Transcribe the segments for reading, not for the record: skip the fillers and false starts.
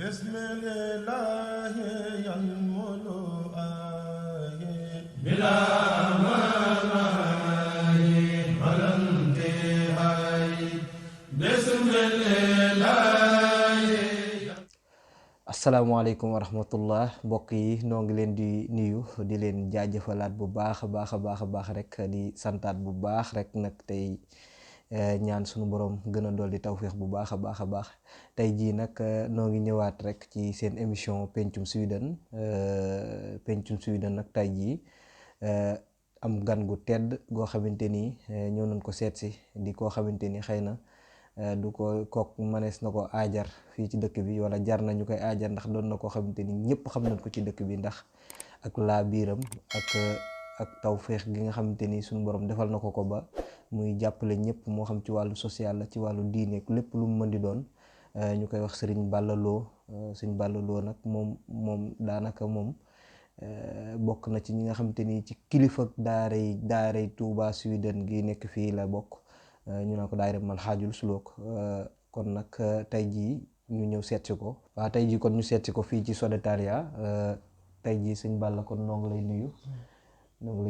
bismillahi yanmulu ayi bila manayi malanti hay bismillahi. asalaamaaleykum wa rahmatullah mbokk yi noo ngi leen di nuyu di leen jaajëfalaat bu baax a baax a baax a baax rek di santaat bu baax rek nag tey ñaan sunu borom gën a dolli tawféex bu baax a baax a baax tey jii nag noo ngi ñëwaat rek ci seen émission pencum Sweden nag tey jii am gan gu tedd goo xamante ni ñëw nañ ko seet si di koo xamante ni xëy na du ko kook manees na ko aajar fii ci dëkk bi wala jar nañu koy aajar ndax doon na koo xamante ni ñëpp xam nañ ko ci dëkk bi ndax ak laa biiram ak tawféex gi nga xamante ni suñu borom defal na ko ba muy jàppale ñëpp moo xam ci wàllu social la ci wàllu diine lépp lu mu mën di doon ñu koy wax Serigne Balla Lo Serigne Balla Lo nag moom daanaka moom bokk na ci ñi nga xamante ni ci kilifa daaray Touba Sweden gi nekk fii la bokk ñu naan ko daayira mal xaajul sulóok kon nag tey jii ñu ñëw seetsi ko waaw tey jii kon ñu seetsi ko fii ci Sodetarria tey jii sëñ Balla kon noo ngi lay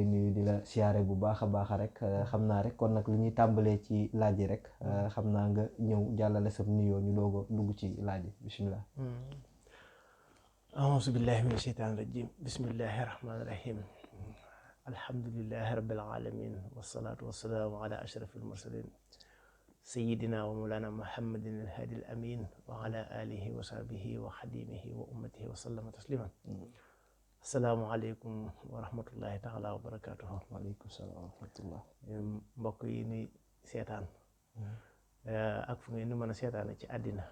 nuyu di la siyaare bu baax a baax rek xam naa rek kon nag li ñuy tàmbalee ci laaj yi rek xam naa nga ñëw jàllale sa nuyoo ñu doog a dugg ci laaj yi bisimilah. auzu billahi min sheytaani rajim bismillahi rahmaani rahim alhamdulillahi rabbil alamin wassalaatu wassalaamu ala ashrafil mursalin sayyidina wa mawlana muhammadin alhadi al amin wa ala alihi wa sahbihi wa xadimihi wa ummatihi wa sallama tasliman. Asalaamaaleykum wa rahmatullahi taala wa barakatuhu. waaleykum salaam wa rahmatullah. mbokk yi nuy seetaan ak fu ngeen ni mën a seetaane ci àddina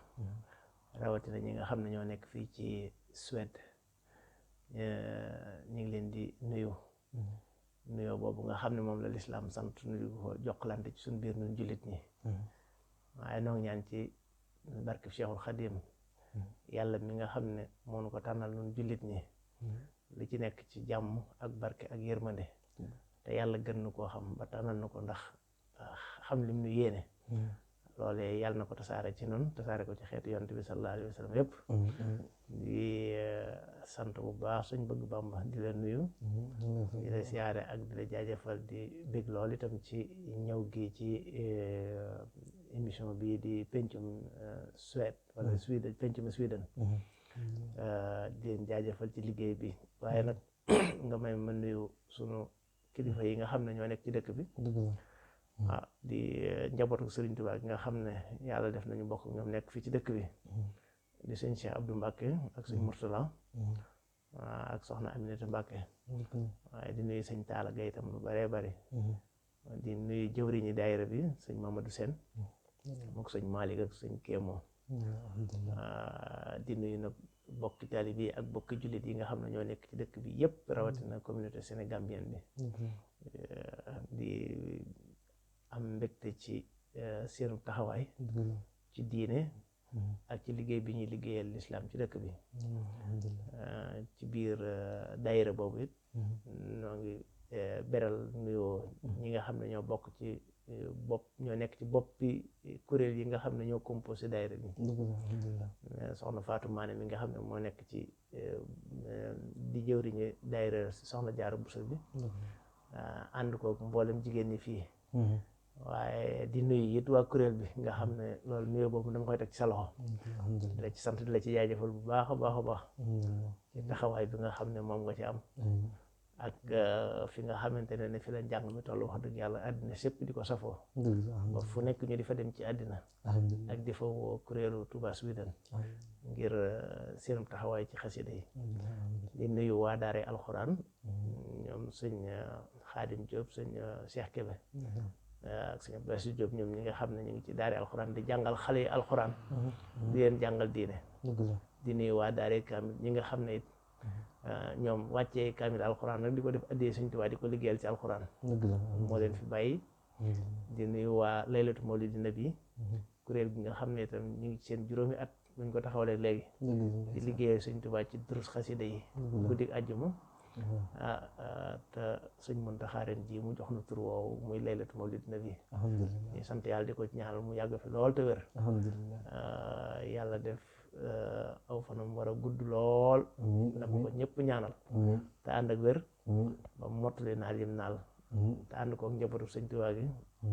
rawatina ñi nga xam ne ñoo nekk fii ci Suède ñu ngi leen di nuyoo boobu nga xam ne moom la lislaam sant nuyu ko jokkalante ci suñu biir ñun jullit ñi waaye noo ngi ñaan ci barke Cheikhul Khadim yàlla mi nga xam ne moo nu ko tànnal ñun jullit ñi li ci nekk ci jàmm ak barke ak yërmande te yàlla gën na koo xam ba tànnal na ko ndax xam lim nu yéene loolee yàlla na ko tasaare ci noonu tasaare ko ci xeetu yonent bi sallallahu alayhi wa sallam yëpp di sant bu baax suñ bëgg Bàmba di la nuyu di la siyaare ak di la jaajëfal di bég lool itam ci ñëw gi ci émission bii di pencum Suède wala Sweden pencum Sweden di leen jaajëfal ci liggéey bi waaye nag nga may ma nuyu sunu kilifa yi nga xam ne ñoo nekk ci dëkk bi waaw di njabootu Serigne Touba gi nga xam ne yàlla def nañu bokk ñoom nekk fii ci dëkk bi di sëñ Cheikh Abdou Mbacke ak sëñ Mourtala ak soxna Aminata Mbacke waaye di nuyu sëñ Talla Gaye itam lu bëree bëri di nuyu jëwriñi daayira bi sëñ Mamadou Sène mook sëñ Malick ak sëñ Kémo di nuyu nag bokki taalibe bi ak bokki jullit yi nga xam ne ñoo nekk ci dëkk bi yëpp rawatina communauté sénégambienne bi di am mbégte ci seenu taxawaay ci diine ak ci liggéey bi ñuy liggéeyal lislaam ci dëkk bi ci biir daayira boobu it noo ngi beral nuyoo ñi nga xam ne ñoo bokk ci ñoo nekk ci boppi kuréel yi nga xam ne ñoo composé daayira bi soxna Fatou Mané mi nga xam ne moo nekk ci di jëwriñu daayira soxna Jaara Buso bi ànd ko mboolem jigéen ñi fii waaye di nuyu it waa kuréel bi nga xam ne loolu nuyoo boobu dama koy teg ci sa loxo di la ci sant di la ci jaajëfal bu baax a baax a baax ci taxawaay bi nga xam ne moom nga ci am ak fi nga xamante ne fi la njàng mi toll wax dëgg yàlla àddina sépp di ko safoo ba fu nekk ñu di fa dem ci àddina ak di fa woo kuréelu Touba Sweden ngir seenum taxawaay ci xasida yi di nuyu waa daare alxuraan ñoom sëñ Xaadim Diop sëñ Cheikh Kébé ak sëñ Abdou Diop ñoom ñi nga xam ne ñu ngi ci daare alxuraan di jàngal xale yi alxuraan di leen jàngal diine di nuyu waa daare kaamil ñi nga xam ne it ñoom wàccee kaamil alxuraan nag di ko def addee Sëñ Tuubaa di ko liggéeyal ci alxuraan moo leen fi bàyyi di nuyu waa laylatu mawlidi nabi kuréel gi nga xam ne itam ñu ngi seen juróomi at buñ ko taxawalee léegi di liggéeyal Sëñ Tuubaa ci durus xasida yi guddi àjjuma te sëñ Muntaxa ren ji mu jox na tur woowu muy laylatu mawlid nabi ñu sant yàlla di ko ñaanal mu yàgg fi lool te wér yàlla def aw fanam war a gudd lool na ko ñëpp ñaanal te ànd ak wér ba mottali naal yim naal te ànd kook njabootu sëñ Tuubaa gi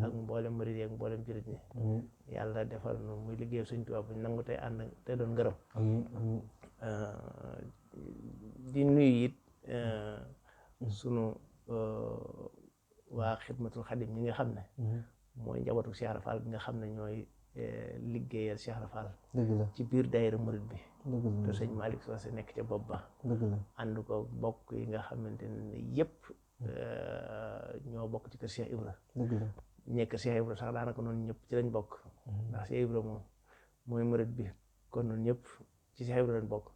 ak mboolem murid yi ak mboolem jullit ñi yàlla defal nu muy liggéey sëñ Tuubaa bu ñu nangu tey ànd te doon ngërëm di nuyu it sunu waa xidmatul xadim ñi nga xam ne mooy njabootu Cheikh Ibra Fall bi nga xam ne ñooy liggéeyal Cheikh Ibra Fall ci biir daayira murid bi te sëñ Malick Socé nekk ca bopp ba ànd ko bokk yi nga xamante ne yëpp ñoo bokk ci kër Cheikh Ibra nekk Cheikh Ibra sax daanaka noonu ñëpp ci lañ bokk ndax Cheikh Ibra moom mooy murid bi kon noonu ñëpp ci Cheikh Ibra lañ bokk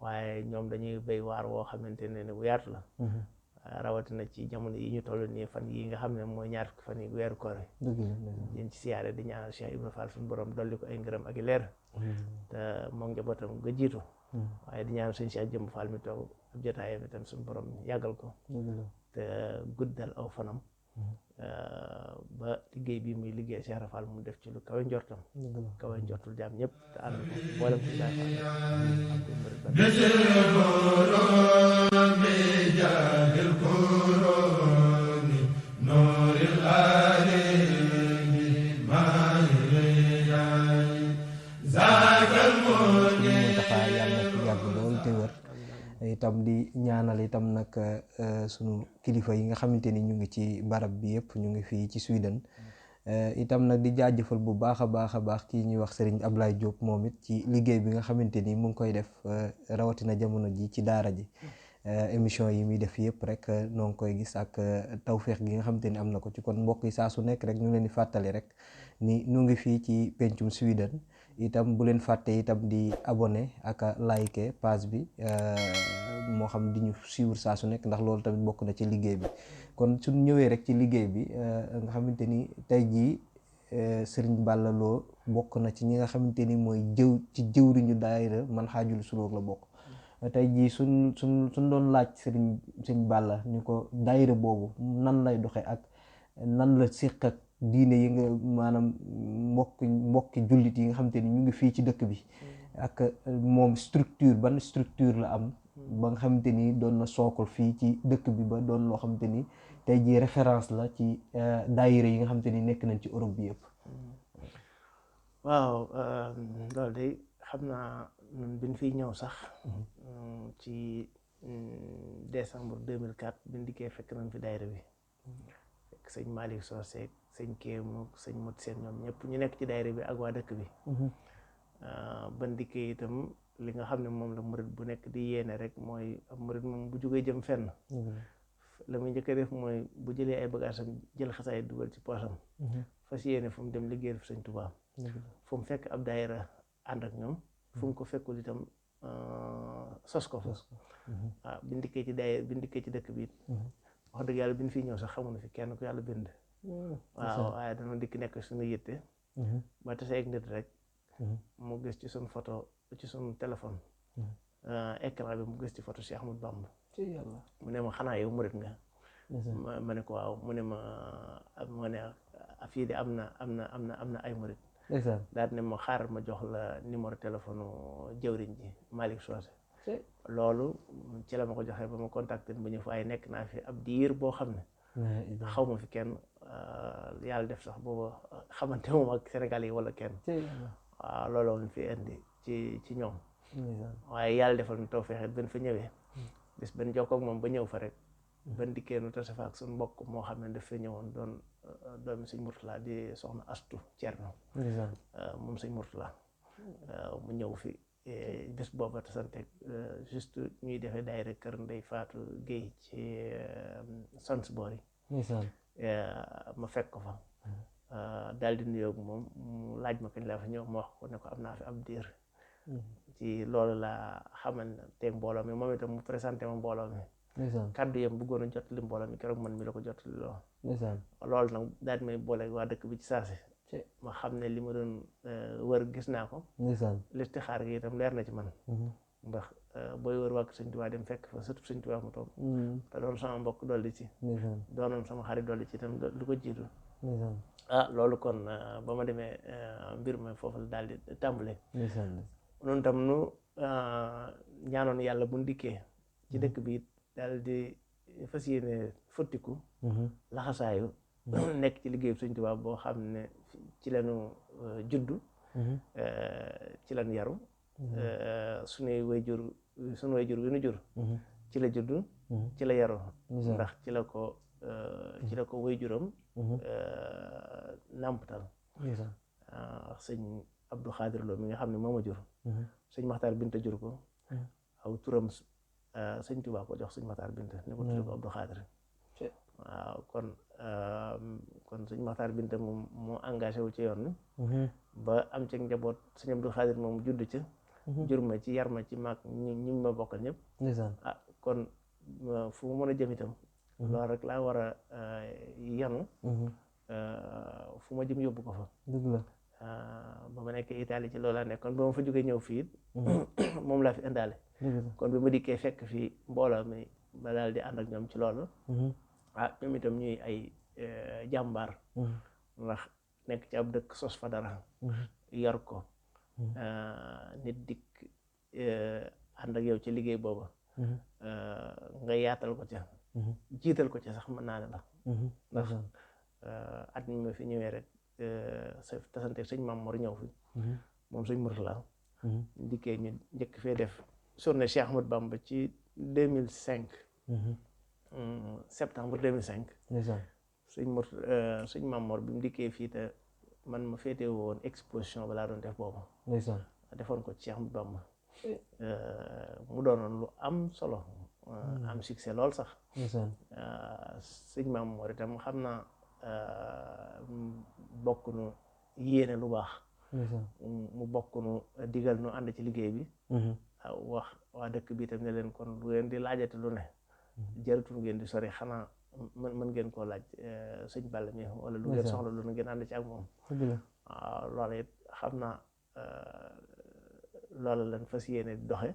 waaye ñoom dañuy béy waar woo xamante ne bu yaatu la rawatina ci jamono yi ñu toll nii fan yi nga xam ne mooy ñaar fukki fan yi weeru koor yi ci siyaare di ñaanal Cheikh Ibra Fall suñu borom dolli ko ay ngërëm ak i leer te moom njabootam nga jiitu waaye di ñaanal sëñ Cheikh Jëmb Fall mi toog ab jotaayam itam suñu borom yàggal ko te guddal aw fanam ba liggéey bi muy liggéey Cheikh Ibra Fall mu def ci lu kawe njortam kawe njortul jaam ñëpp te ànd ko boolem ko Cheikh itam di ñaanal itam nag sunu kilifa yi nga xamante ni ñu ngi ci barab bi yëpp ñu ngi fii ci Sweden itam nag di jaajëfal bu baax a baax kii ñuy wax Serigne Ablaye Diop moom it ci liggéey bi nga xamante ni mu ngi koy def rawatina jamono ji ci daara ji émission yi muy def yëpp rek noo ngi koy gis ak tawféex gi nga xamante ni am na ko ci kon mbokk yi saa su nekk rek ñu leen di fàttali rek ni ñu ngi fii ci pencum Sweden itam bu leen fàtte itam di abonné ak like page bi moo xam di ñu suivre saa su nekk ndax loolu tamit bokk na ci liggéey bi kon suñ ñëwee rek ci liggéey bi nga xamante ni tey jii Serigne Balla Lo bokk na ci ñi nga xamante ni mooy ci jëwriñu daayira man xaajul sulóor la bokk tey jii suñ doon laaj Serigne Balla ni ko daayira boobu nan lay doxe ak nan la séq ak diine yi nga maanaam mbokki jullit yi nga xamante ni ñu ngi fii ci dëkk bi ak moom ban structure la am ba nga xamante ni doon na sookul fii ci dëkk bi ba doon loo xamante ni tey jii référence la ci daayira yi nga xamante ni nekk nañ ci Europe bi yëpp. waaw loolu de xam naa ñun biñ fiy ñëw sax ci décembre 2004 biñ dikkee fekk nañ fi daayira bi fekk sëñ Malick Socé sëñ Kéemu sëñ Mot Seen ñoom ñëpp ñu nekk ci daayira bi ak waa dëkk bi ban dikkee itam li nga xam ne moom la murid bu nekk di yéene rek mooy ab murid moom bu jógee jëm fenn la muy njëkk a def mooy bu jëlee ay bagages am jël xasaay dugal ci poosam fas yéene fu mu dem liggéeyal fi sëñ Tuubaa fu mu fekk ab daayira ànd ak ñoom fu mu ko fekkul itam sos ko fa waaw biñ dikkee ci daayira biñ dikkee ci dëkk bi it wax dëgg yàlla biñ fi ñëw sax xamuñu fi kenn ku yàlla bind waaw waaye dana dikk nekk suñu yitte ba tase ak nit rek mu gis ci suñu photo ci suñu téléphone écran bi mu gis ci photo Cheikh Ahmadou Bamba mu ne ma xanaa yow murit nga ma ne ko waaw mu ne ma ne fii de am na ay murit daal ne ma xaaral ma jox la numéro téléphone jëwriñ ji Malick Socé loolu ci la ma ko joxee ba ma contacté ba ñëw fa ay nekk naa fi ab diir boo xam ne xaw ma fi kenn yàlla def sax booba xamante moom ak Sénégal yi wala kenn waaw loolu woon fi indi ci ñoom waaye yàlla defal nu taw feexet ban fa ñëwee bis ban jokkoo ak moom ba ñëw fa rek ban dikkee nu tase fa ak suñu mbokk moo xam ne daf fa ñëwoon doon doomi sëñ Murtala di soxna Astu Cerno moom sëñ Murtala mu ñëw fi bés booba tasanteeg juste ñuy defee daayira kër Ndey Faatu Géey ci Sonsbury ma fekk ko fa daal di nuyoo ak moom mu laaj ma kañ laa fa ñëw ma wax ko ne ko am naa fi ab diir ci loolu laa xamal teeg mbooloo mi moom itam mu présenté ma mbooloo mi kàddu yam bëggoon a jottali mbooloo mi keroog man mi la ko jottali loolu nag daal di may boole waa dëkk bi ci saasi ma xam ne li ma doon wër gis naa ko listixaar gi itam leer na ci man ndax booy wër wàkk sëñ Tuubaa dem fekk fa surtout sëñ Tuubaa mu toog te doon sama mbokk dolli ci doonoon sama xarit dolli ci itam lu ko jiitu loolu kon ba ma demee mbir ma foofu la daal di tàmbale noonu tam nu ñaanoon yàlla buñ dikkee ci dëkk bi daal di fas yéene fottiku laxasaayu nekk ci liggéeyu Sëñ Tuubaa boo xam ne ci lañu juddu ci lañu yaru suñu wayjur wi nu jur ci la juddu ci la yaru ndax ci la ko wayjuram nàmpatal sëñ Abdou Khadir Lo mi nga xam ne mooma jur sëñ Maxtaar Binta jur ko aw turam sëñ Tuubaa ko jox sëñ Maxtaar Binta ne ko tudde ko Abdou Khadir waaw kon sëñ Maxtaar Binta moom moo engagé wu ci yoon ba am ci njaboot sëñ Abdou Khadir moom judd ca jur ma ci yar ma ci mag ñi ma bokkal ñëpp kon fu mu mën a jëm itam loolu rek laa war a yanu fu ma jëm yóbbu ko fa ba ma nekk Italie ci loolu laa nekk kon ba ma fa jógee ñëw fii moom laa fi indaale kon bi ma dikkee fekk fii mbooloo mi ba daal di ànd ak ñoom ci loolu ñoom itam ñuy ay jàmbaar ndax nekk ci ab dëkk sos fa dara yor ko nit dikk ànd ak yow ci liggéey booba nga yaatal ko ca jiital ko ca sax mën naa ne la ndax at mi ma fi ñëwee rek sa tasante sëñ Maam Mor ñëw fi moom sëñ Murtala dikkee ñu njëkk fee def journée Cheikh Ahmadou Bamba ci 2005 septembre 2005 sëñ Maam Mor bi mu dikkee fii te man ma féete woon exposition balaa doon def boobu defoon ko ci Cheikh Ahmadou Bamba mu doonoon lu am solo am succès lool sax sëñ Maam Mor itam xam naa bokk nu yéene lu baax mu bokk nu digal nu ànd ci liggéey bi wax waa dëkk bi itam ne leen kon lu ngeen di laajate lu ne jaratul ngeen di sori xanaa mën ngeen koo laaj sëñ Balla mi wala lu ngeen soxla lu ne ngeen ànd ci ak moom waaw loolu it xam naa loolu lañ fas yéene doxe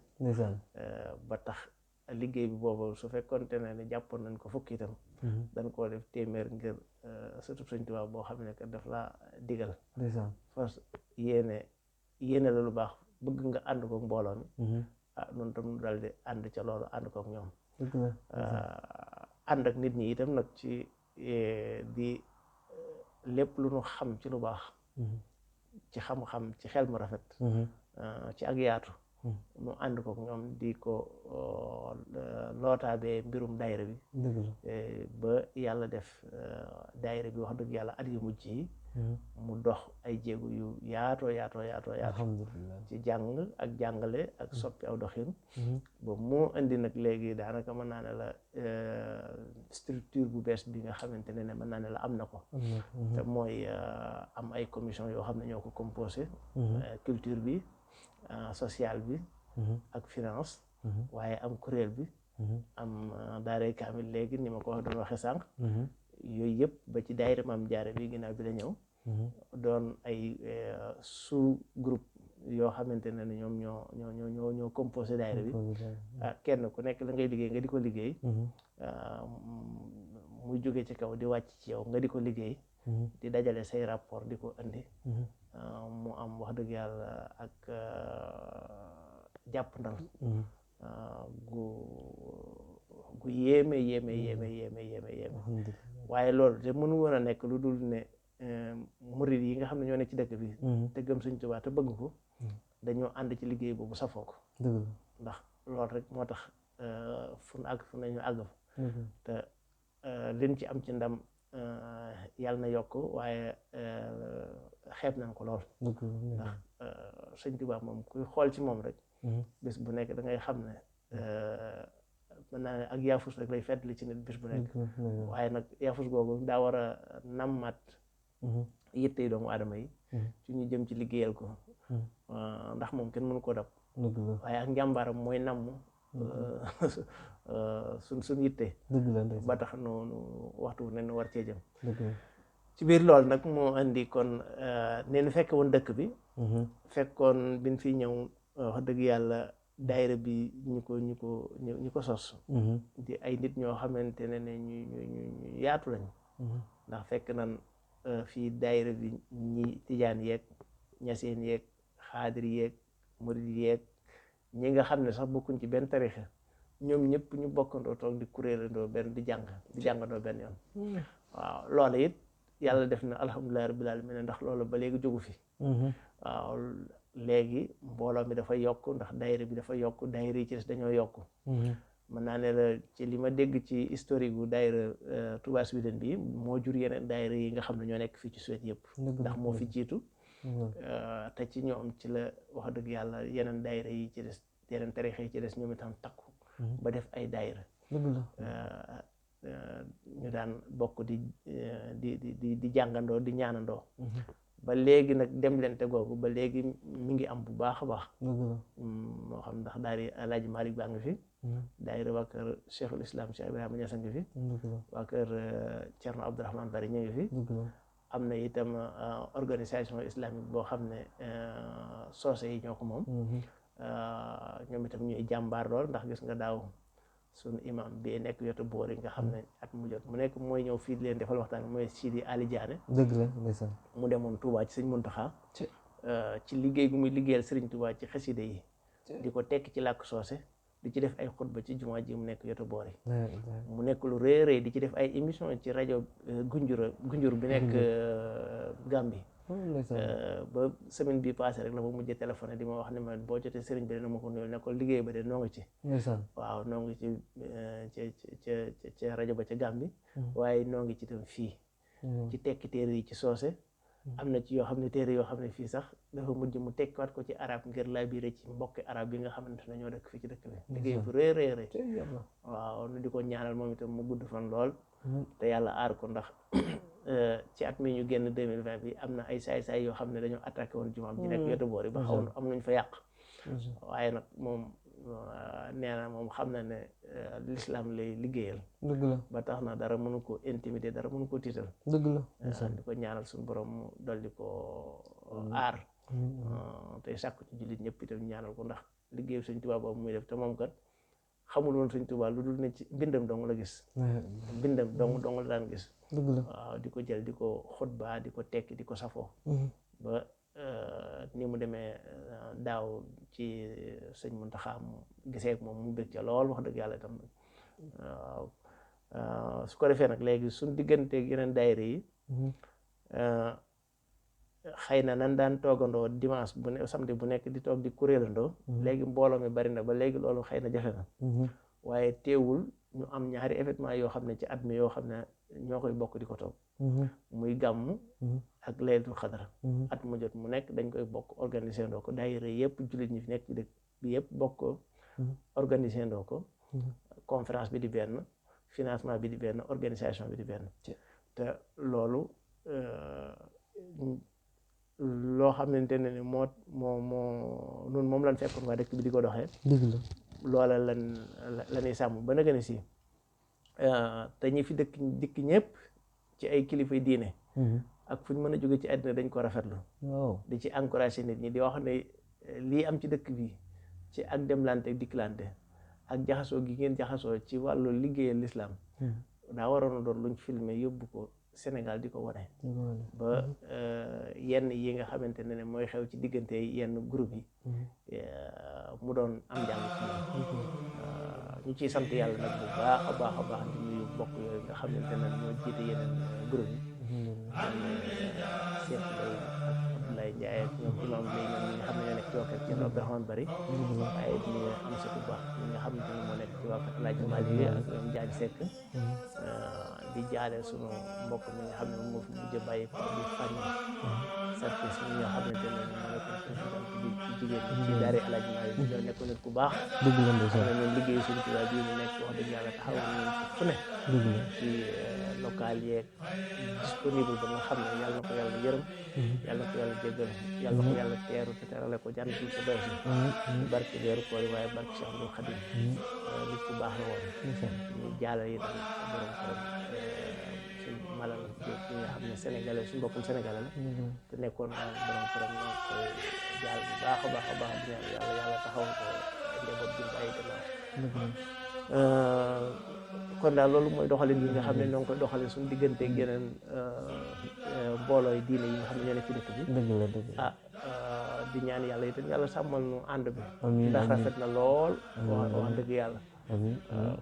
ba tax liggéey bi boobu su fekkoonte ne jàppoon nañ ko fukki itam dañ koo def téeméer ngir surtout Sëñ Tuubaa boo xam ne que daf laa digal fas yéene la lu baax bëgg nga ànd ko mbooloo mi noonu tam nu daal di ànd ca loolu ànd kook ñoom ànd ak nit ñi itam nag ci di lépp lu nu xam ci lu baax ci xam-xam ci xel mu rafet ci ak yaatu nu ànd kook ñoom di ko lootaabee mbirum daayira bi ba yàlla def daayira bi wax dëgg yàlla at yu mujj yi mu dox ay jéego yu yaatoo ci jàng ak jàngale ak soppi aw doxin ba moo indi nag léegi daanaka mën naa ne la structure bu bees bi nga xamante ne mën naa ne la am na ko te mooy am ay commission yoo xam ne ñoo ko composé culture bi social bi ak finance waaye am kuréel bi am daaray kaamil léegi ni ma ko doon waxe sànq yooyu yëpp ba ci daayira Maam Jaara bi ginnaaw bi la ñëw doon ay sous groupe yoo xamante ne ñoom ñoo composé daayira bi kenn ku nekk la ngay liggéey nga di ko liggéey muy jóge ci kaw di wàcc ci yow nga di ko liggéey di dajale say rapport di ko andi mu am wax dëgg yàlla ak jàpp ndal gu yéeme waaye loolu te mënu woon a nekk lu dul ne murid yi nga xam ne ñoo nekk ci dëkk bi te gëm Sëñ Tuubaa te bëgg ko dañoo ànd ci liggéey boobu safoo ko ndax loolu rek moo tax fu nu àgg fu nañu àgg fa te liñ ci am ci ndam yàlla na yokk waaye xeeb nañ ko lool ndax Sëñ Tuubaa moom kuy xool ci moom rek bés bu nekk da ngay xam ne mën naa ne ak yaafus rek lay feddli ci nit bés bu nekk waaye nag yaafus googu daa war a nammat yitte yi doomu aadama yi ci ñu jëm ci liggéeyal ko ndax moom kenn mënu koo dab waaye ak njàmbaaram mooy namm suñ yitte ba tax noonu waxtu ne nu war cee jëm ci biir loolu nag moo indi kon ne nu fekk woon dëkk bi fekkoon biñ fi ñëw wax dëgg yàlla daayira bi ñu ko sos di ay nit ñoo xamante ne ñu yaatu lañ ndax fekk nan fii daayira bi ñi tijaan yeeg ñaseen yeeg xaadir yeeg murid yeeg ñi nga xam ne sax bokkuñ ci benn tarixa ñoom ñëpp ñu bokkandoo toog di kuréelandoo benn di jàngandoo benn yoon waaw loolu it yàlla def na alhamdulilah rabbil alamin ndax loolu ba léegi jógu fi waaw léegi mbooloo mi dafa yokk ndax daayira bi dafa yokk daayira yi ci des dañoo yokk mën naa ne la ci li ma dégg ci historique bu daayira Touba Sweden bi moo jur yeneen daayira yi nga xam ne ñoo nekk fii ci Suède yëpp ndax moo fi jiitu te ci ñoom ci la wax dëgg yàlla yeneen daayira yi ci des yeneen tarixa yi ci des ñoom itam takku ba def ay daayira ñu daan bokk di jàngandoo di ñaanandoo ba léegi nag dem lente googu ba léegi mi ngi am bu baax a baax moo xam ndax daari Alaaji Malick baa ngi fi daayira waa kër Cheikhul Islam Cheikh Ibrahima Niass a ngi fi waa kër Thierno Abdourahmane Bari ñu ngi fi am na itam organisation islamique boo xam ne soose yi ñoo ko moom ñoom itam ñuy jàmbaar lool ndax gis nga daaw suñu imam bi nekk yotu boori nga xam ne at mu jot mu nekk mooy ñëw fii di leen defal waxtaan mooy Sidi Ali Diané dëgg la ndeysaan mu demoon Touba ci sëñ Muntaxa ci liggéey gu muy liggéeyal Sëriñ Touba ci xasida yi di ko tekki ci làkk soose di ci def ay xutba ci jumaa ji mu nekk yotu boori mu nekk lu rëy rëy di ci def ay émission ci rajo Gunjur bi nekk Gambie ba semaine bi passé rek la ma mujjee téléphoné di ma wax ne ma boo jotee sëriñ bi dina ma ko nuyul ne ko liggéey ba de noo ngi ci waaw noo ngi ci rajo ba ca Gambie waaye noo ngi ci tam fii ci tekki téere yi ci soose am na ci yoo xam ne téere yoo xam ne fii sax dafa mujj mu tekkiwaat ko ci arab ngir laa biire ci mbokki arab yi nga xamante ne ñoo dëkk fii ci dëkk bi liggéey bu rëy rëy rëy waaw nu di ko ñaanal moom itam mu gudd fan lool te yàlla aar ko ndax ci at mi ñu génn 2020 bi am na ay saay-saay yoo xam ne dañoo attaqué woon jumaam ji nekk yotu boor yi ba xaw am nañ fa yàq waaye nag moom nee na moom xam na ne l'islam lay liggéeyal dëgg la ba tax na dara mënu ko intimider dara mënu ko tiital dëgg la di ko ñaanal suñu borom mu dolli ko aar tey sàkku ci jullit ñëpp itam ñaanal ko ndax liggéeyu Sëñ Tuubaa boobu muy def te moom kat xamul woon Sëñ Tuubaa lu dul ne ci bindam dong la gis bindam dong la daan gis dëgg la waaw di ko jël di ko xutba di ko tekki di ko safoo ba ni mu demee daaw ci sëñ Muntaxa mu gisee ak moom mu bëgg ca lool wax dëgg yàlla itam waaw su ko defee nag léegi suñ digganteeg yeneen daayira yi xëy na nan daan toogandoo dimanche bu ne samedi bu nekk di toog di kuréelandoo léegi mbooloo mi bari na ba léegi loolu xëy na jafe na waaye teewul ñu am ñaari événement yoo xam ne ci at mi yoo xam ne ñoo koy bokk di ko toog muy gàmm ak laylatul xadar at mu jot mu nekk dañ koy bokk organiser ndoo ko daayira yëpp jullit ñi fi nekk ci dëkk bi yëpp bokk organiser ndoo ko conférence bi di benn financement bi di benn organisation bi di benn te loolu loo xamante ne ni moo nun moom lan fekkoon waa dëkk bi di ko doxee loola lañuy sàmm ba nag ne si te ñi fi dikk ñëpp ci ay kilifay diine ak fu ñu mën a jóge ci àddina dañ ko rafetlu di ci encouragé nit ñi di wax ne lii am ci dëkk bi ci ak demlante ak dikklante ak jaxasoo gi ngeen jaxasoo ci wàllu liggéeyal lislaam daa waroon a doon luñ filmé yóbbu ko Sénégal di ko wane ba yenn yi nga xamante ne mooy xew ci diggante yenn groupe yi mu doon am njàng ci ñu ciy sant yàlla nag bu baax a baax a baax di nuyu bokk yooyu nga xamante ne ñoo jiite yeneen groupe yi Cheikh Lay ak Abdoulaye Ndiaye ak ñoom imam lay ñoom ñi nga xam ne ñoo nekk ci wakkat ci Abdourahmane Bari waaye di am sa bu baax ñi nga xamante ne moo nekk ci wakkat Alaaji Malick ak ñoom Jaañ Seck di jaale sunu mbokk mi nga xam ne moo fi mujj bàyyi ko di fànn service mi nga xamante ne moo nekkoon président ci jigéen ñi ci daare Alaaji Malick ñoo nekkoon nit ku baax dëgg la ndeysaan xam ne ñoom liggéey suñu tubaab bii ñu nekk wax dëgg yàlla taxaw nañu ci fu ne ci local yeeg disponible ba nga xam ne yàlla na ko yàlla yërëm yàlla na ko yàlla jéggal yàlla na ko yàlla teeru te terale ko jànn ci sa doy si barke weeru koor yi waaye barke Cheikh Abdou Khadim nit ku baax la woon ñu jaale yi tam borom këram suñ malal ki nga xam ne sénégalais suñ mbokkum sénégalais la te nekkoon borom këram ñoo koy jaal bu baax a baax a baax di ñaan yàlla taxaw ko njaboot bi bàyyi gannaaw kon daal loolu mooy doxalin yi nga xam ne ñoo ngi koy doxalin suñu digganteeg yeneen mboolooy diine yi nga xam ne ñoo nekk ci dëkk bi di ñaan yàlla itam yàlla sàmmal nu ànd bi amiin ndax amiin rafet na lool wax amiin dëgg yàlla amiin amiin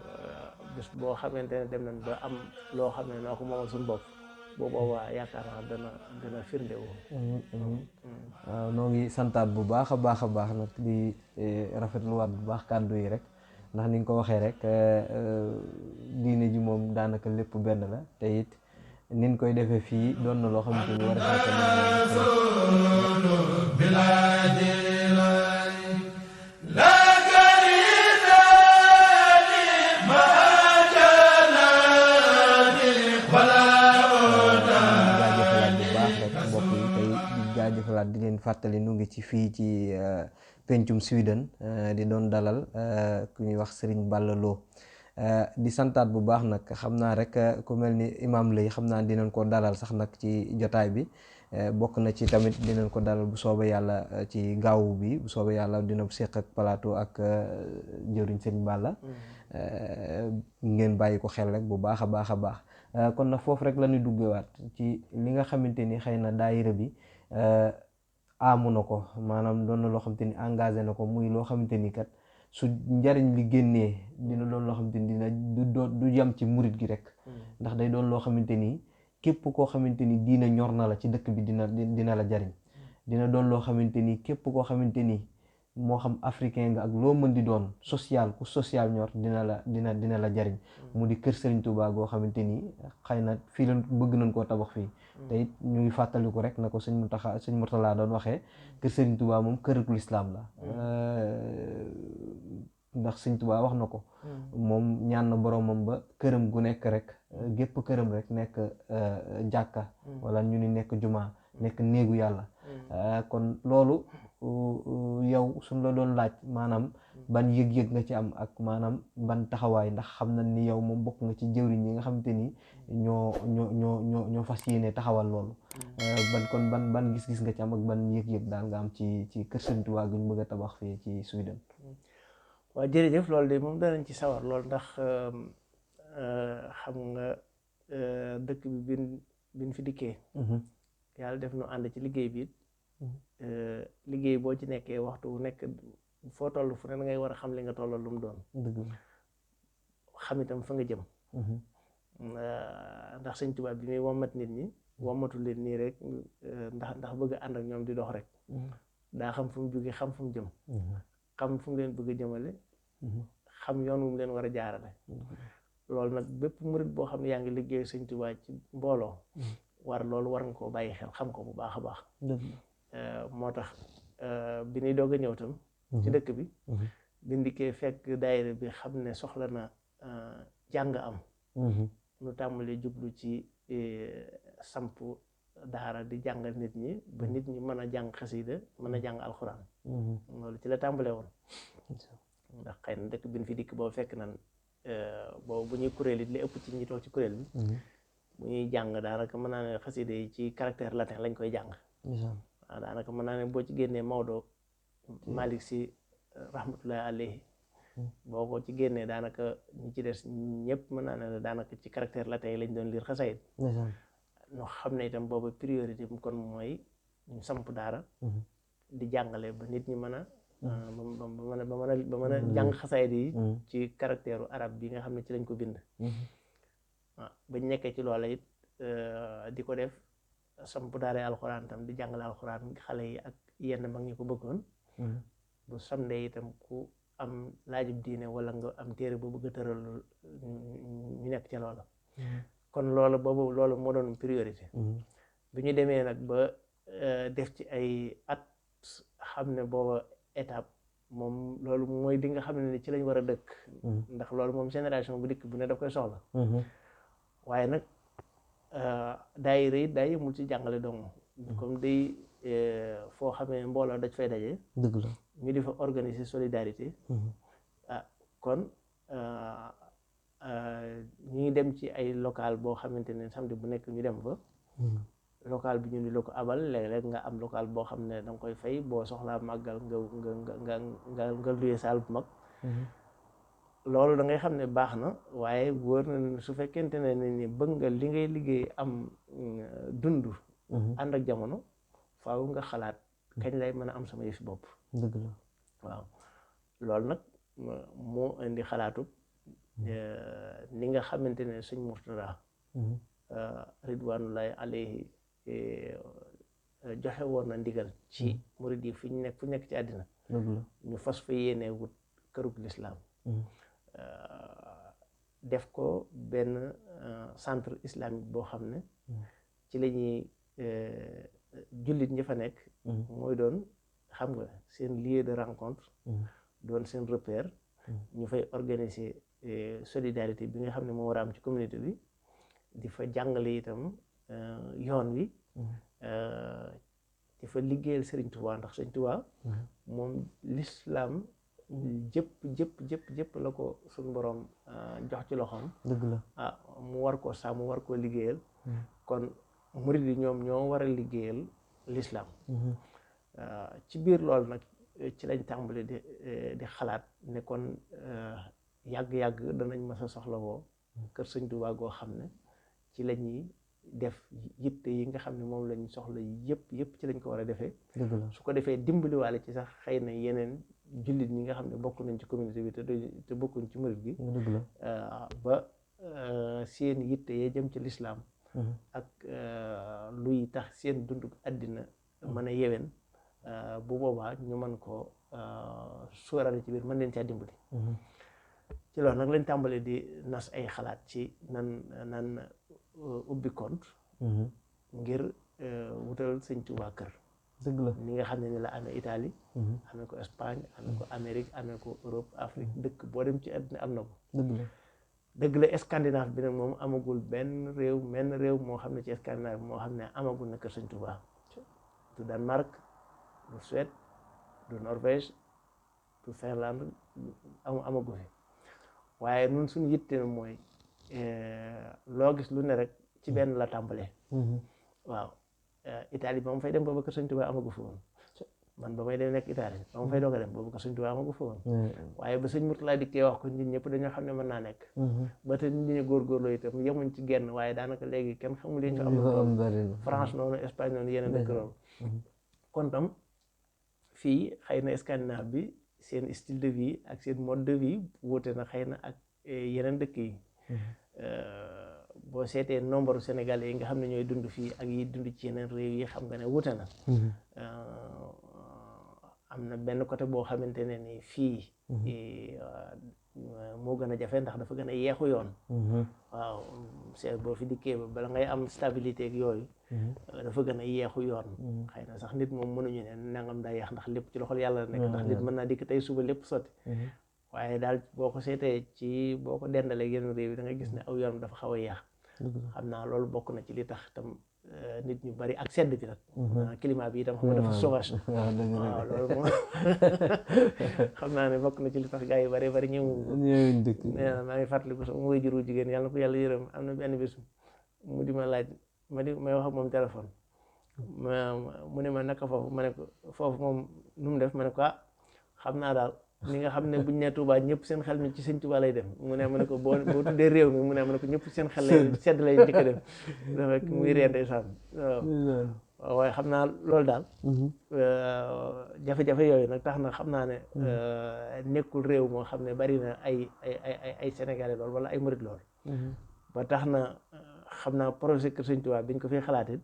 bés boo xamante ne dem nañ ba am loo xam ne noo ko moomal suñu bopp boo boobaa yaakaar naa dana firnde wu waaw noo ngi santaat bu baax a baax nag di rafetluwaat bu baax kàddu yi rek ndax ni nga ko waxee rek diine ji moom daanaka lépp benn la te it nin koy defee fii doon na loo xamante ni war jaajëfalaat di leen fàttali nu ngi ci fii ci pencum Sweden di doon dalal ku ñuy wax Serigne Balla Lo di santaat bu baax nag xam naa rek ku mel ni imam lay xam naa dinañ ko dalal sax nag ci jotaay bi bokk na ci tamit dinañ ko dalal bu soobee yàlla ci gaawu bi bu soobee yàlla dina seq ak plateau ak jëriñ Serigne Balla ngeen bàyyi ko xel rek bu baax a baax kon nag foofu rek la ñuy duggewaat ci li nga xamante ni xëy na daayira bi amu na ko maanaam doon na loo xamante ni engagé na ko muy loo xamante ni kat su njariñ li génnee dina doon loo xamante ni dina du yam ci murit gi rek ndax day doon loo xamante ni képp koo xamante ni diina ñor na la ci dëkk bi dina la jariñ dina doon loo xamante ni képp koo xamante ni moo xam africain nga ak loo mën di doon social ku social ñor dina la jariñ mu di kër Serigne Touba goo xamante ni xëy na fii la bëgg nañ koo tabax fii te it ñu ngi fàttaliku rek na ko sëñ Mourtala doon waxee kër Serigne Touba moom kërëkul islam la ndax sëñ Touba wax na ko moom ñaan na boromam ba këram gu nekk rek gépp këram rek nekk jàkka wala ñu ni nekk jumaa nekk néegu yàlla kon loolu yow suñ la doon laaj maanaam ban yëg-yëg nga ci am ak maanaam ban taxawaay ndax xam na ni yow moom bokk nga ci jëwriñ yi nga xamante ni ñoo fas yéene taxawal loolu ban gis-gis nga ci am ak ban yëg-yëg daal nga am ci kër Sëriñ Tuubaa gi ñu bëgg a tabax fii ci Sweden. waaw jërëjëf loolu de moom danañ ci sawar loolu ndax xam nga dëkk bi bin fi dikkee yàlla def nu ànd ci liggéey bi liggéey boo ci nekkee waxtu wu nekk foo toll fu ne da ngay war a xam li nga tollal lu mu doon xam itam fa nga jëm ndax Sëñ Tuubaa bi muy wommat nit ñi wommatu leen nii rek ndax bëgg ànd ak ñoom di dox rek daa xam fu mu jógee xam fu mu jëm xam fu mu leen bëgg a jëmale xam yoon wu mu leen war a jaarale loolu nag bépp murit boo xam ne yaa ngi liggéey Sëñ Tuubaa ci mbooloo loolu war nga koo bàyyi xel xam ko bu baax a baax moo tax bi ñuy doog a ñëw tam ci dëkk bi bi ndikkee fekk daayira bi xam ne soxla na jàng am nu tàmbalee jublu ci samp daara di jàngal nit ñi ba nit ñi mën a jàng xasida mën a jàng alxuraan loolu ci la tàmbalee woon ndax xëy na dëkk bi ñu fi dikk boobu fekk nan boobu bu ñuy kuréel it li ëpp ci ñi toog ci kuréel bi bu ñuy jàng daanaka mën naa ne xasida yi ci caractère latin lañ koy jàng waaw daanaka mën naa ne boo ci génnee Maodo Malick Sy rahmatullahi alayhi boo ko ci génnee daanaka ñi ci des ñëpp mën naa ne daanaka ci caractère latin yi lañ doon lire xasayid ñoo xam ne itam boobu priorité bi kon mooy ñu samp daara di jàngale ba nit ñi mën a ba mën a jàng xasayid yi ci caractère arabe bi nga xam ne ci lañ ko bind waaw bañ nekkee ci loola it di ko def samp daara alxuraan tam di jàngale alxuraan xale yi ak yenn mag ñi ko bëggoon bu samedi itam ku am laajub diine wala nga am téere boo bëgg a tëral ñu nekk ca loola kon loolu boobu loolu moo doon priorité bi ñu demee nag ba def ci ay at xam ne booba étape moom loolu mooy di nga xam ne ci lañ war a dëkk ndax loolu moom génération bu dikk bu ne daf koy soxla waaye nag daayira it daa yëmul ci jàngale dong comme day foo xamee mbooloo daj fay daje dëgg la ñu di fa organiser solidarité kon ñu ngi dem ci ay local boo xamante ne samedi bu nekk ñu dem fa local bi ñu ni la ko abal léeg-léeg nga am local boo xam ne danga koy fay boo soxlaa màggal nga luye saal bu mag loolu da ngay xam ne baax na waaye wóor na su fekkente ne ni bëgg nga li ngay liggéey am dund ànd ak jamono faaw nga xalaat kañ lay mën a am sama yëfi bopp. dëgg la. waaw loolu nag moo indi xalaatu ni nga xamante ne sëñ Murtada ridwanullahi alayhi joxe woon na ndigal ci murid yi fu nekk ci àddina ñu fas fa yéene wut kërug lislaam def ko benn centre islamique boo xam ne ci la ñuy jullit ñi fa nekk mooy doon xam nga seen lieu de rencontre doon seen repère ñu fay organiser solidarité bi nga xam ne moo war a am ci communauté bi di fa jàngale itam yoon wi di fa liggéeyal Sëriñ Tuubaa ndax Sëriñ Tuubaa moom l'islam jëpp la ko suñu borom jox ci loxoom. dëgg la mu war koo sàmm mu war koo liggéeyal kon murid yi ñoom ñoo war a liggéeyal l'islam ci biir loolu nag ci lañ tàmbali di xalaat ne kon yàgg-yàgg danañ mas a soxla woo kër Sëriñ Tuubaa goo xam ne ci la ñuy def yitte yi nga xam ne moom lañ soxla yëpp ci lañ ko war a defee. su ko defee dimbaliwaale ci sax xëy na yeneen jullit ñi nga xam ne bokk nañ ci communauté bi te bokkuñ ci murid gi ba seen yitte yee jëm ci lislaam ak luy tax seen dundu àddina mën a yewen bu boobaa ñu mën koo sóoraale ci biir mën leen caa dimbali. ci loolu nag lañ tàmbali di nas ay xalaat ci nan ubbi compte ngir wutal Sëñ Tuubaa kër. dëgg la ni nga xam ne ni la amee Italie amee ko Espagne amee ko Amérique amee ko Europe Afrique dëkk boo dem ci àddina am na ko. dëgg la Scandinave bi nag moom amagul menn réew moo xam ne ci Scandinave moo xam ne amagul na kër Sëñ Tuubaa. du Danemark du Suède du Norvège du Finlande amagu fi waaye nun suñu yitte mooy loo gis lu ne rek ci benn la tàmbalee. waaw Italie ba ma fay dem booba kër Sëñ Tuubaa amagu fi woon man ba may dem nekk Italie ba ma fay doog a dem booba kër Sëñ Tuubaa amagu fi woon waaye ba sëñ Murtala dikkee wax ko nit ñëpp dañoo xam ne mën naa nekk ba te nit ñi góorgóorloo itam yemuñ ci genn waaye daanaka léegi kenn xamul leen ci am France noonu Espagne noonu yeneen dëkk loolu kon tam fii xëy na Scandinave bi seen style de vie ak seen mode de vie wuute na xëy na ak yeneen dëkk yi boo seetee nombre Sénégalais yi nga xam ne ñooy dund fii ak yi dund ci yeneen réew yi xam nga ne wuute na am na benn côté boo xamante ne ni fii moo gën a jafe ndax dafa gën a yeexu yoon waaw c'est boo fi dikkee ba bala ngay am stabilité ak yooyu dafa gën a yeexu yoon xëy na sax nit moom mënuñu ne nangam daa yeex ndax lépp ci loxol yàlla nekk ndax nit mën naa dikk tey suba lépp sotti waaye daal boo ko seetee ci boo ko dendalee yeneen réew yi da nga gis ne aw yoon dafa xaw a yeex xam naa loolu bokk na ci li tax tam nit ñu bari ak sedd bi nag climat bi itam xam nga dafa sauvage waaw loolu moom xam naa ne bokk na ci li tax gars yi bari ñëwuñ dëkk maa ngi fàttaliku sama waajur wu jigéen yàlla na ko yàlla yërëm am na benn bis mu di ma laaj may wax ak moom téléphone mu ne ma naka foofu ma ne ko foofu moom nu mu def ma ne ko xam naa daal ni nga xam ne buñ ne Touba ñëpp seen xel mi ci Sëñ Touba lay dem mu ne ma ne ko boo tuddee réew mi mu ne ma ne ko ñëpp seen xel lay sedd lay njëkk a dem dafa muy ree ndeysaan waaw waaye xam naa loolu daal jafe-jafe yooyu nag tax na xam naa ne nekkul réew moo xam ne bari na ay Sénégalais lool wala ay murit lool ba tax na xam naa projet Kër Sëñ Touba biñ ko fi xalaatit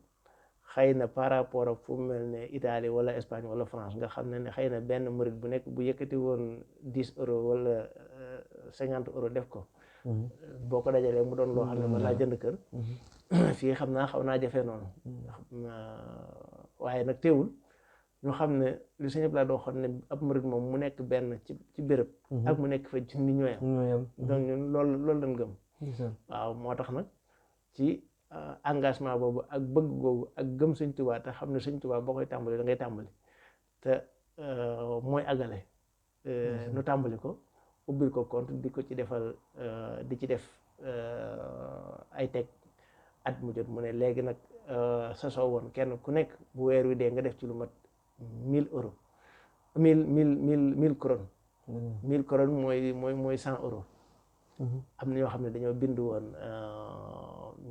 xëy na par rapport ak fu mu mel ne Italie wala Espagne wala France nga xam ne xëy na benn murid bu nekk bu yëkkati woon 10 euros wala 50 euros def ko boo ko dajalee mu doon loo xam ne mën naa jënd kër fii xam naa xaw naa jafe noonu waaye nag teewul ñu xam ne li Sëñ Abdou Lahad doo xam ne ab murid moom mu nekk benn ci béréb ak mu nekk fa ci ni ñooyam donc ñun loolu lañ gëm waaw moo tax nag ci engagement boobu ak bëgg googu ak gëm Sëñ Tuubaa te xam ne Sëñ Tuubaa boo koy tàmbali da ngay tàmbali te mooy agale nu tàmbali ko ubbil ko compte di ko ci defal di ci def ay teg at mu jot mu ne léegi nag sasoo woon kenn ku nekk bu weer wi dee nga def ci lu mat 1000 euros 1000 couronnes 1000 couronnes mooy 100 euros am na ñoo xam ne dañoo bind woon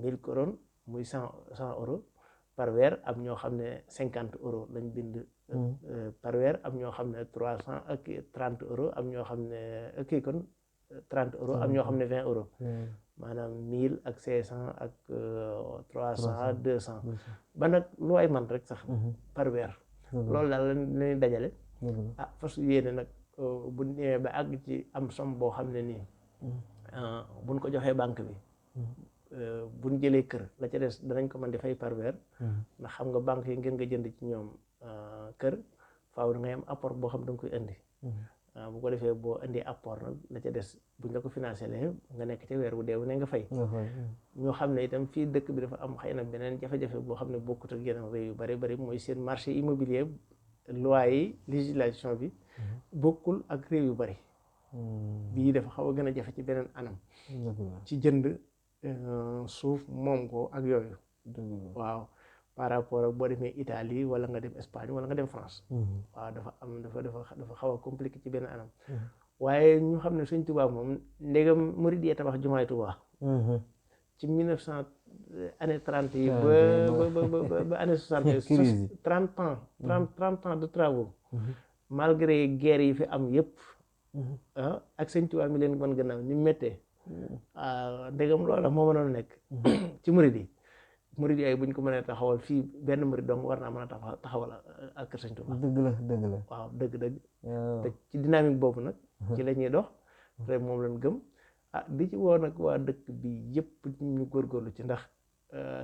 1000 couronnes muy 100 euros par weer am ñoo xam ne 50 euros lañ bind par weer, am ñoo xam ne 300 ak 30 euros, am ñoo xam ne kii kon 30 euros, am ñoo xam ne 20 euros maanaam 1000 ak 500 ak 300 200 ba nag lu ay man rek sax par weer. loolu daal lañuy dajale fas yéene nag bu ñëwee ba àgg ci am somme boo xam ne nii buñ ko joxee banque bi buñ jëlee kër la ca des danañ ko mën di fay par weer ndax xam nga banque yi ngeen nga jënd ci ñoom kër faaw da ngay am apport boo xam da nga koy indi bu ko defee boo indi apport nag la ca des buñ la ko financé lee nga nekk ca weer bu dee ne nga fay ñoo xam ne itam fii dëkk bi dafa am xëy na beneen jafe-jafe boo xam ne bokkut ak yeneen réew yu bari bari mooy seen marché immobilier loi yi législation bi bokkul ak réew yu bari bii dafa xaw a gën a jafe ci beneen anam ci jënd suuf moom ko ak yooyu waaw par rapport ak boo demee Italie wala nga dem Espagne wala nga dem France waaw dafa xaw a compliqué ci benn anam waaye ñu xam ne Sëñ Tuubaa moom ndegam murid yi tabax jumaay Tuubaa ci 1900 année 30 yi ba année 60 30 ans de travaux malgré guerre yi fi am yëpp ak Sëñ Tuubaa mi leen mën gannaaw ni méttee ndegam loola moo mënoon nekk ci murid yi ay buñ ko mënee taxawal fii benn murid dong war naa mën a taxawal ak Sëñ Tuubaa dëgg la waaw dëgg te ci dynamique boobu nag ci la ñuy dox te moom lañ gëm di ci woo nag waa dëkk bi yëpp ñu góorgóorlu ci ndax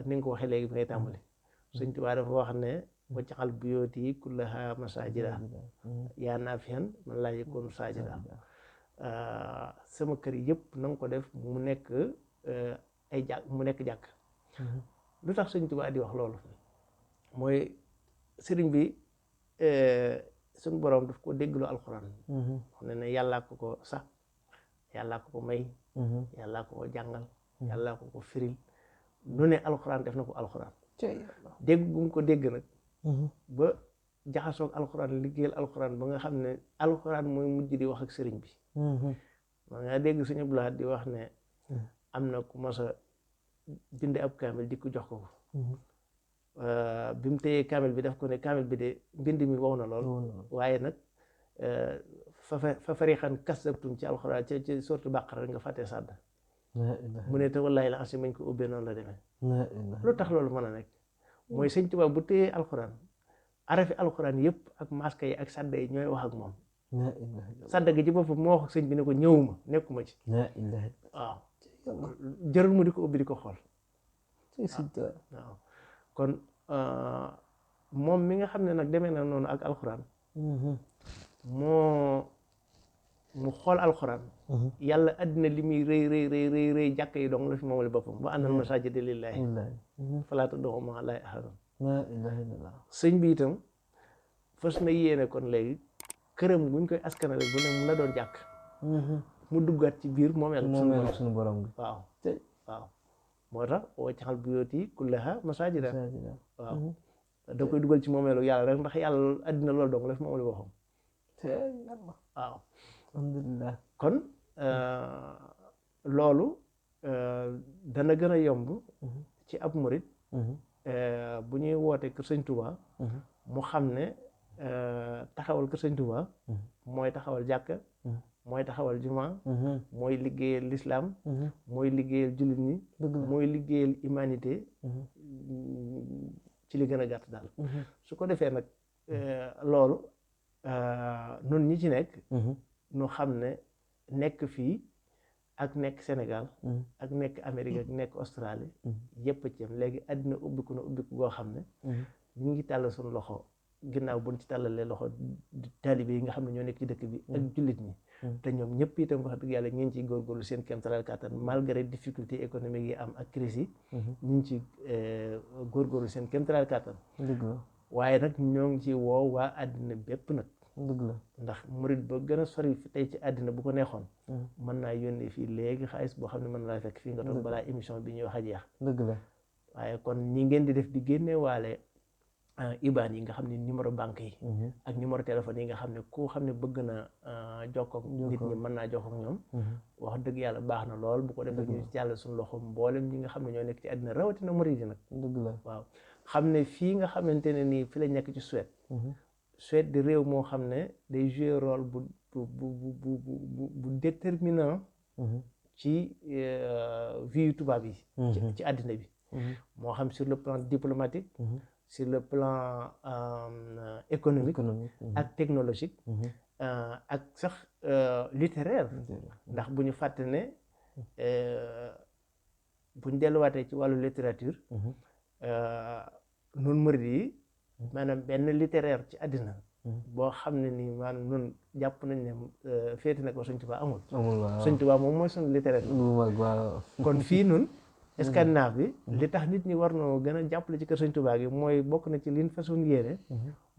ni nga ko waxee léegi bi ngay tàmbali Sëñ Tuubaa dafa wax ne waj'al buyuuti kullahaa masaajida yaa naafi'an man laa yakuunu saajida sama kër yëpp na nga ko def mu nekk ay jàkk mu nekk jàkk lu tax Sëñ Tuubaa di wax loolu mooy sëriñ bi suñu borom daf ko déggloo alxuraan xam ne yàllaa ko sax yàllaa ko may yàllaa ko jàngal yàllaa ko firil lu ne alxuraan def na ko alxuraan dégg gum ko dégg nag ba jaxasoog alxuraan liggéeyal alxuraan ba nga xam ne alxuraan mooy mujj di wax ak sëriñ bi ma nga dégg Sëñ Abdul Ahad di wax ne am na ku mas a bind ab kaamil di ko jox ko bi mu téyee kaamil bi daf ko ne kaamil bi de mbind mi wow na lool waaye nag fa farixan kasabtum ci alxuraan ci sortu Baqara rek nga fàttee sàdd mu ne te wallaahi la asi mañ ko ubbee noonu la demee lu tax loolu mën a nekk mooy Sëñ Tuubaa bu téyee alxuraan arafi alxuraan yëpp ak maska yi ak sàdda yi ñooy wax ak moom sàdda gi ci boppam moo wax ak sëñ bi ne ko ñëwuma nekkuma ci waaw jërul mu di ko ubbi di ko xool waaw kon moom mi nga xam ne nag demee na noonu ak alxuraan mu xool alxuraan yàlla àddina li muy rëy jàkk yi dong la fi moomale boppam wa annal masaajida lillaahi falaa tad'uu ma'a llaahi ahadan sëñ bi itam fas na yéene kon léegi këram guñ koy askanale bu ne mu la doon jàkk mu duggaat ci biir moomeel suñu borom bi waaw moo tax waj'al buyuuti kullahaa masaajida waaw da koy dugal ci moomeelu yàlla rek ndax yàlla àddina loolu dong la fi moomale boppam waaw alhamdulillah kon loolu dana gën a yomb ci ab murit bu ñuy woote kër Sëñ Tuubaa mu xam ne taxawal kër Sëñ Tuubaa mooy taxawal jàkka mooy taxawal jumaa mooy liggéeyal lislaam mooy liggéeyal jullit ñi mooy liggéeyal humanité ci li gën a gàtt daal su ko defee nag loolu nun ñi ci nekk nu xam ne nekk fii ak nekk Sénégal ak nekk Amérique ak nekk Australie yëpp ci am léegi àddina ubbiku na ubbiku goo xam ne ñu ngi tàll suñu loxo ginnaaw buñ ci tàllalee loxo taalibe yi nga xam ne ñoo nekk ci dëkk bi ak jullit ñi te ñoom ñëpp itam wax dëgg yàlla ñu ngi ciy góorgóorlu seen kéemtalaay kàttan malgré difficulté économique yi am ak crise yi ñu ngi ci góorgóorlu seen kéemtalaay kàttan waaye nag ñoo ngi ci woo waa àddina bépp nag dëgg la ndax murit ba gën a sori tey ci àddina bu ko neexoon mën naa yónnee fii léegi xaalis boo xam ne mën naa fekk fii nga toog balaa émission bi ñuy wax a jeex dëgg la waaye kon ñi ngeen di def di génne waale IBAN yi nga xam ne numéro banque yi ak numéro téléphone yi nga xam ne ku xam ne bëgg na jokkoo ak nit ñi mën naa jokkoo ak ñoom wax dëgg yàlla baax na lool bu ko defee ñu jàll suñu loxo mboolem ñi nga xam ne ñoo nekk ci àddina rawatina murit yi nag dëgg la waaw xam ne fii nga xamante ne nii fi la nekk ci Suède Suède di réew moo xam ne day jouer rôle bu déterminant ci vie tubaab yi ci àddina bi moo xam sur le plan diplomatique sur le plan économique ak technologique ak sax littéraire ndax bu ñu fàtte ne bu ñu delluwaatee ci wàllu littérature nun murid yi maanaam benn littéraire ci àddina boo xam ne nii maanaam nun jàpp nañ ne féete na ko Sëñ Tuubaa amul Sëñ Tuubaa moom mooy suñu littéraire kon fii nun Scandinave bi li tax nit ñi war noo gën a jàppale ci kër Sëñ Tuubaa gi mooy bokk na ci liñ façon yéene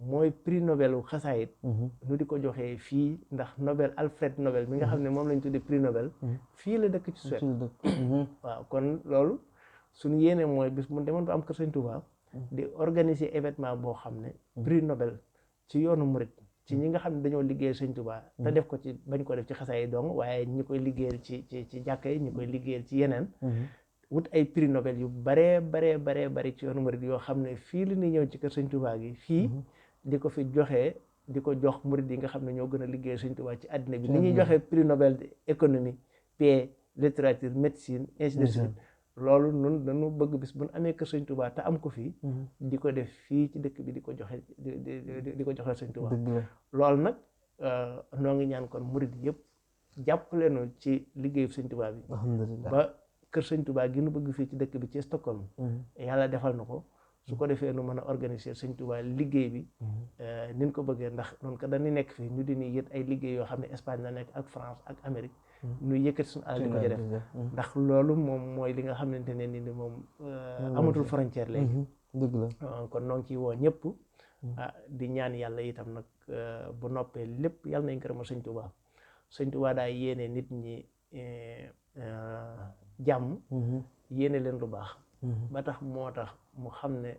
mooy prix Nobel xasaayit nu di ko joxee fii ndax Nobel Alfred Nobel mi nga xam ne moom lañ tuddee prix Nobel fii la dëkk ci Suède waaw kon loolu suñu yéene mooy bis mu demoon ba am kër Sëñ Tuubaa di organiser événement boo xam ne prix Nobel ci yoonu murit ci ñi nga xam ne dañoo liggéeyal Sëñ Tuubaa te def ko ci bañ ko def ci xasaay dong waaye ñi koy liggéeyal ci jàkka yi ñi koy liggéeyal ci yeneen wut ay prix Nobel yu bari ci yoonu murit yoo xam ne fii li ñuy ñëw ci kër Sëñ Tuubaa gi fii di ko fi joxee di ko jox murit yi nga xam ne ñoo gën a liggéeyal Sëñ Tuubaa ci àddina bi ni ñuy joxee prix Nobel économie paix littérature médecine ainsi de suite loolu nun dañu bëgg bis bu ñu amee kër Sëñ Tuubaa te am ko fii di ko def fii ci dëkk bi di ko joxe di ko joxe Sëñ Tuubaa loolu nag noo ngi ñaan kon murit yëpp jàppale nu ci liggéeyu Sëñ Tuubaa bi ba kër Sëñ Tuubaa gi nu bëgg fii ci dëkk bi ci Stockholm yàlla defal na ko su ko defee nu mën a organiser Sëñ Tuubaa liggéey bi nin ko bëggee ndax noonu ko dañuy nekk fii ñu di ni yët ay liggéey yoo xam ne Espagne la nekk ak France ak Amérique ñu yëkkati suñu alal di ko ci def ndax loolu moom mooy li nga xamante ne ni moom amatul frontière léegi dëgg la kon noo ngi ciy woo ñëpp di ñaan yàlla itam nag bu noppee lépp yàlla nañ gërëma Sëñ Tuubaa Sëñ Tuubaa daa yéene nit ñi jàmm yéene leen lu baax ba tax moo tax mu xam ne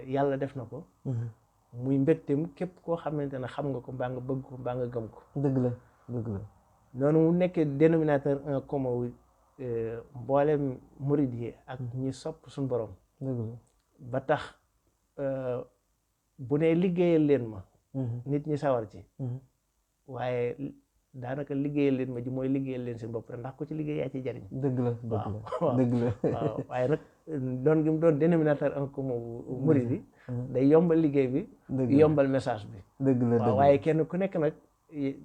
yàlla def na ko muy mbégteem képp koo xamante ne xam nga ko mbaa nga bëgg ko mbaa nga gëm ko dëgg la noonu mu nekkee dénominateur un commun wi mboolem murid yi ak ñi sopp suñu borom ba tax bu ne liggéeyal leen ma nit ñi sawar ci waaye daanaka liggéeyal leen ma ji mooy liggéeyal leen seen bopp rek ndax ku ci liggéey yaa ci jariñ dëgg la waaw waaye nag doon gi mu doon dénominateur en commun bu murid yi day yombal liggéey bi yombal message bi waaw waaye kenn ku nekk nag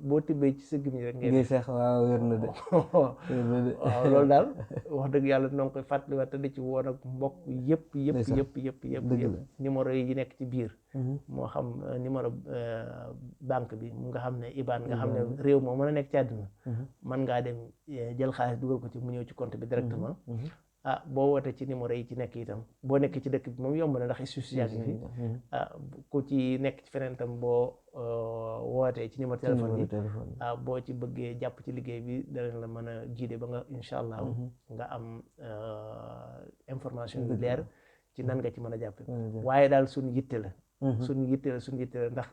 boo tibbee ci sa gim rek ngay seex waaw wér na de waaw loolu daal wax dëgg yàlla noo ngi koy fàttaliwaat te di ci woon ak mbokk yëpp numéro yi nekk ci biir moo xam numéro banque bi mu nga xam ne IBAN nga xam ne réew moo mën a nekk ci àdduna mën ngaa dem jël xaalis dugal ko ci mu ñëw ci compte bi directement boo wootee ci numéro yi ci nekk itam boo nekk ci dëkk bi moom yomb na ndax institution yi fi ku ci nekk ci feneen itam boo wootee ci numéro téléphone yi boo ci bëggee jàpp ci liggéey bi danañ la mën a guider ba nga incha allah nga am information yu leer ci nan nga ci mën a jàppe waaye daal suñu yitte la suñu yitte la ndax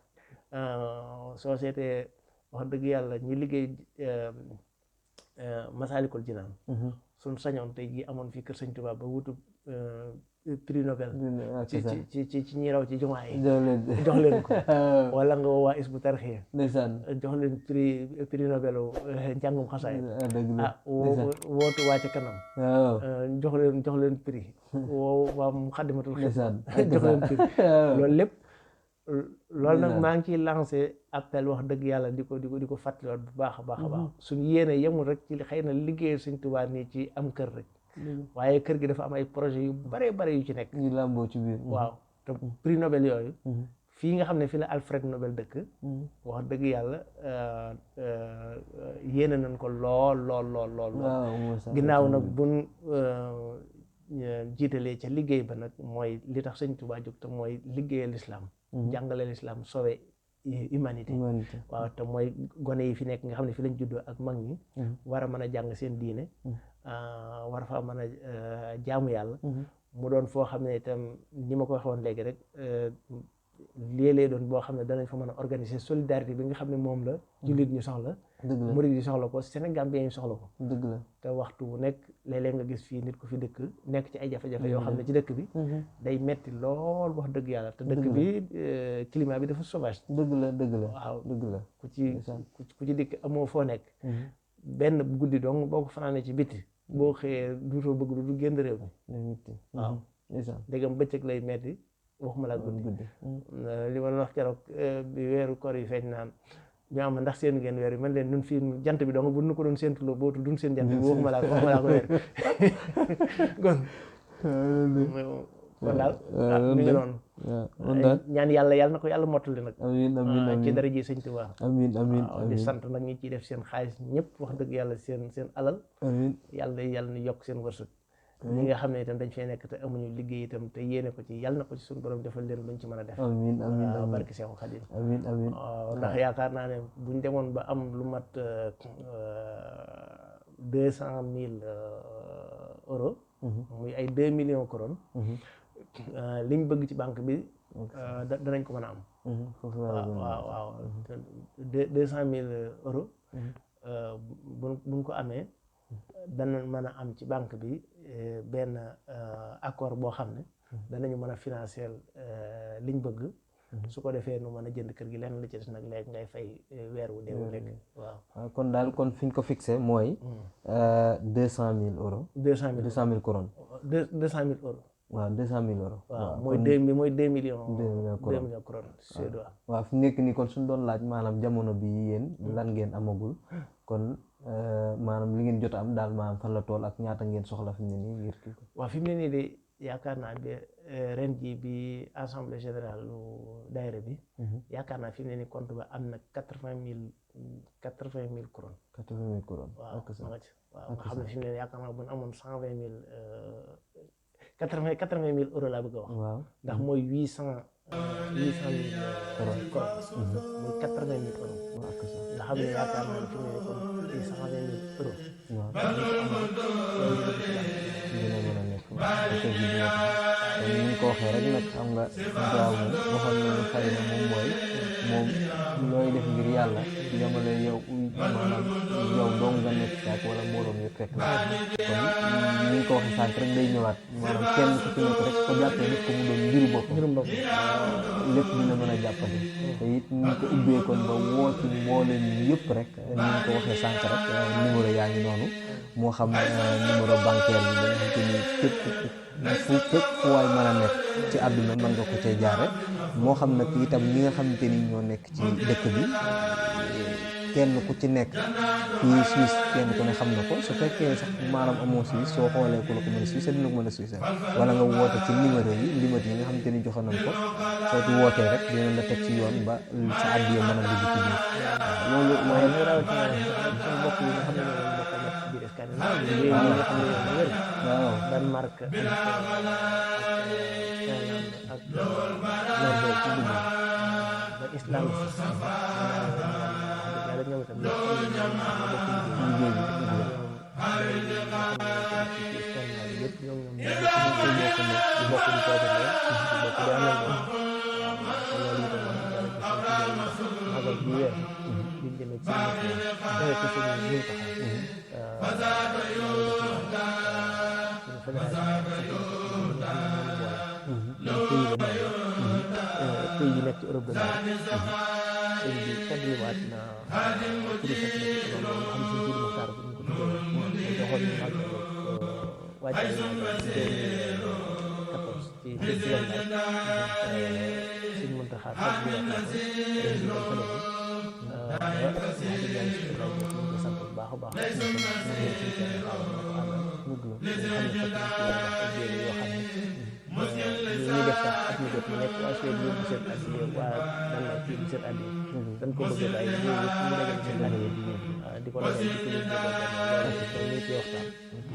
soo seetee wax dëgg yàlla ñi liggéey Masaalikul Jinaan suñ sañoon tey jii amoon fii kër Sëñ Tuubaa ba wutu prix Nobel ci ñi raw ci jumaa yi jox leen ko wala nga woo waa Hizbut Tarqiyyah jox leen prix Nobel njàngum xasaay wootu waa ca kanam jox leen prix woo waa Muxaddamatul Xidma jox leen prix loolu lépp loolu nag maa ngi ciy lancé appel wax dëgg yàlla di ko fàttaliwaat bu baax a baax suñu yéene yemul rek ci xëy na liggéeyal Sëñ Tuubaa nii ci am kër rek waaye kër gi dafa am ay projet yu bare yu ci nekk ñu làmboo ci biir waaw te prix Nobel yooyu fii nga xam ne fii la Alfred Nobel dëkk wax dëgg yàlla yéene nañ ko lool ginnaaw nag buñ jiitalee ca liggéey ba nag mooy li tax Sëñ Tuubaa jóg te mooy liggéeyal lislaam jàngale lislaam sauver humanité waaw te mooy gone yi fi nekk nga xam ne fi lañ juddoo ak mag ñi war a mën a jàng seen diine war fa mën a jaamu yàlla mu doon foo xam ne itam ni ma ko waxoon léegi rek léeg-léeg doon boo xam ne danañ fa mën a organiser solidarité bi nga xam ne moom la jullit ñu soxla murid yi soxla ko Sénégambien yi soxla ko dëgg la te waxtu bu nekk léeg-léeg nga gis fii nit ku fi dëkk nekk ci ay jafe-jafe yoo xam ne ci dëkk bi day metti lool wax dëgg yàlla te dëkk bi climat bi dafa sauvage dëgg la waaw dëgg la ku ci dikk amoo foo nekk benn guddi dong boo ko fanaanee ci biti boo xëyee duutoo bëgg du génn réew mi waaw ndegam bëccëg lay metti waxuma laa guddi li ma wax keroog bi weeru koor yi feeñ naan ñu am ndax seen ngeen weer yi man leen ñun fii jant bi dong bu nu ko doon séentuloo bootu duñ seen jant bi waxuma laa ko weer kon daal mi ngi noonu ñaan yàlla na ko yàlla mottali nag ci dara ji sëñ Tuubaa amiin di sant nag ñi ciy def seen xaalis ñëpp wax dëgg yàlla seen alal yàlla ni yokk seen wërsëg ñi nga xam ne itam dañ fee nekk te amuñu liggéey itam te yéene ko ci yàlla na ko ci suñu borom defal leen luñ ci mën a def amiin barki Seexu Xaadim amiin waaw ndax yaakaar naa ne buñ demoon ba am lu mat 200,000 euros muy ay 2 millions couronnes liñ bëgg ci banque bi danañ ko mën a am waaw 200,000 euros buñ ko amee dana mën a am ci banque bi benn accord boo xam ne danañu mën a financer liñ bëgg su ko defee nu mën a jënd kër gi lenn li ci des nag léegi ngay fay weer wu deewu nekk waaw kon daal kon fi ñu ko fixé mooy 200,000 euros 200,000 couronnes 200,000 euros waaw 200,000 euros waaw mooy 2 millions couronnes suédois waaw fi nekk nii kon suñu doon laaj maanaam jamono bi yéen lan ngeen amagul kon maanaam li ngeen jot am daal maanaam fan la tool ak ñaata ngeen soxla fi mu ne nii ngir kii ko waaw fi mu ne nii de yaakaar naa bi ren ji bi assemblée générale lu daayira bi yaakaar naa fi mu ne nii compte ba am na 80,000 couronnes 80,000 couronnes waaw nga xam ne fi mu ne nii yaakaar naa bu ñu amoon 120,000 80,000 euros laa bëgg a wax waaw ndax mooy 800,000 couronnes muy 80,000 euros nga xam ne yaakaar naa ne fi mu ne nii kon 120,000 euros dina mën a nekk kon ni ñu ko waxee rek nag xam nga gaaw moom waxoon nañu xëy na moom mooy moom looy def ngir yàlla yamale yow maanaam yow dong nga nekk saak wala mbooloo mi fekk la kon ni ñu ko waxee sànq rek day ñëwaat maanaam kenn ku ci nekk rek ko jàppee def ko mu doon mbiru bopp lépp dina mën a jàppale te it ni ñu ko ubbee kon ba woo ci mboole ñi yëpp rek ni ñu ko waxee sànq rek numéro yaa ngi noonu moo xam numéro bancaire bi ba nga xam te ni fépp fu waay mën a nekk ci àdduna mën nga ko cee jaare moo xam nag itam ñi nga xamante ni ñoo nekk ci dëkk bi kenn ku ci nekk fii Suisse kenn ku ne xam na ko su fekkee sax maanaam amoo Suisse soo xoolee ku la ko mën a Suisse dina ko mën a Suisse wala nga woote ci numéro yi limite yi nga xamante ni joxe nañ ko soo ci wootee rek dina la teg ci yoon ba sa addiya mën a dugg ci biir loolu mooy rawatina suñu mbokk yi nga xam ne ñoo bokk nekk ci biir Scandinavie réew yi nga xam ne ñoo wër waaw Danemark ak Norvège ci dugg ba Islande yàlla ñoom itam ñoo bokk liggéey yëpp ñoom di bokk di toogandoo di bokk di àndal moom loolu itam magal bi weer biñ demee ci dara ko suñu ñu pays yi nekk ci Europe de Nord sëñ bi fàttaliwaat na kuréel xam si Sidi Mokhtar bu ñu ko tuddee doxoon ñu mag waajal 2014 ci festival sëñ Mountakha fàttaliwaat na ko ren bi dañ ko demee ñu ko sant bu baax a baax ñu def sax at mi jot mu nekk waa Suède ñu ngi seen addiya waa Danemark kii di seen addiya dañ ko bëgg a bàyyi ñu dajal seen addiya di ko dajal di ko ñu ci waxtaan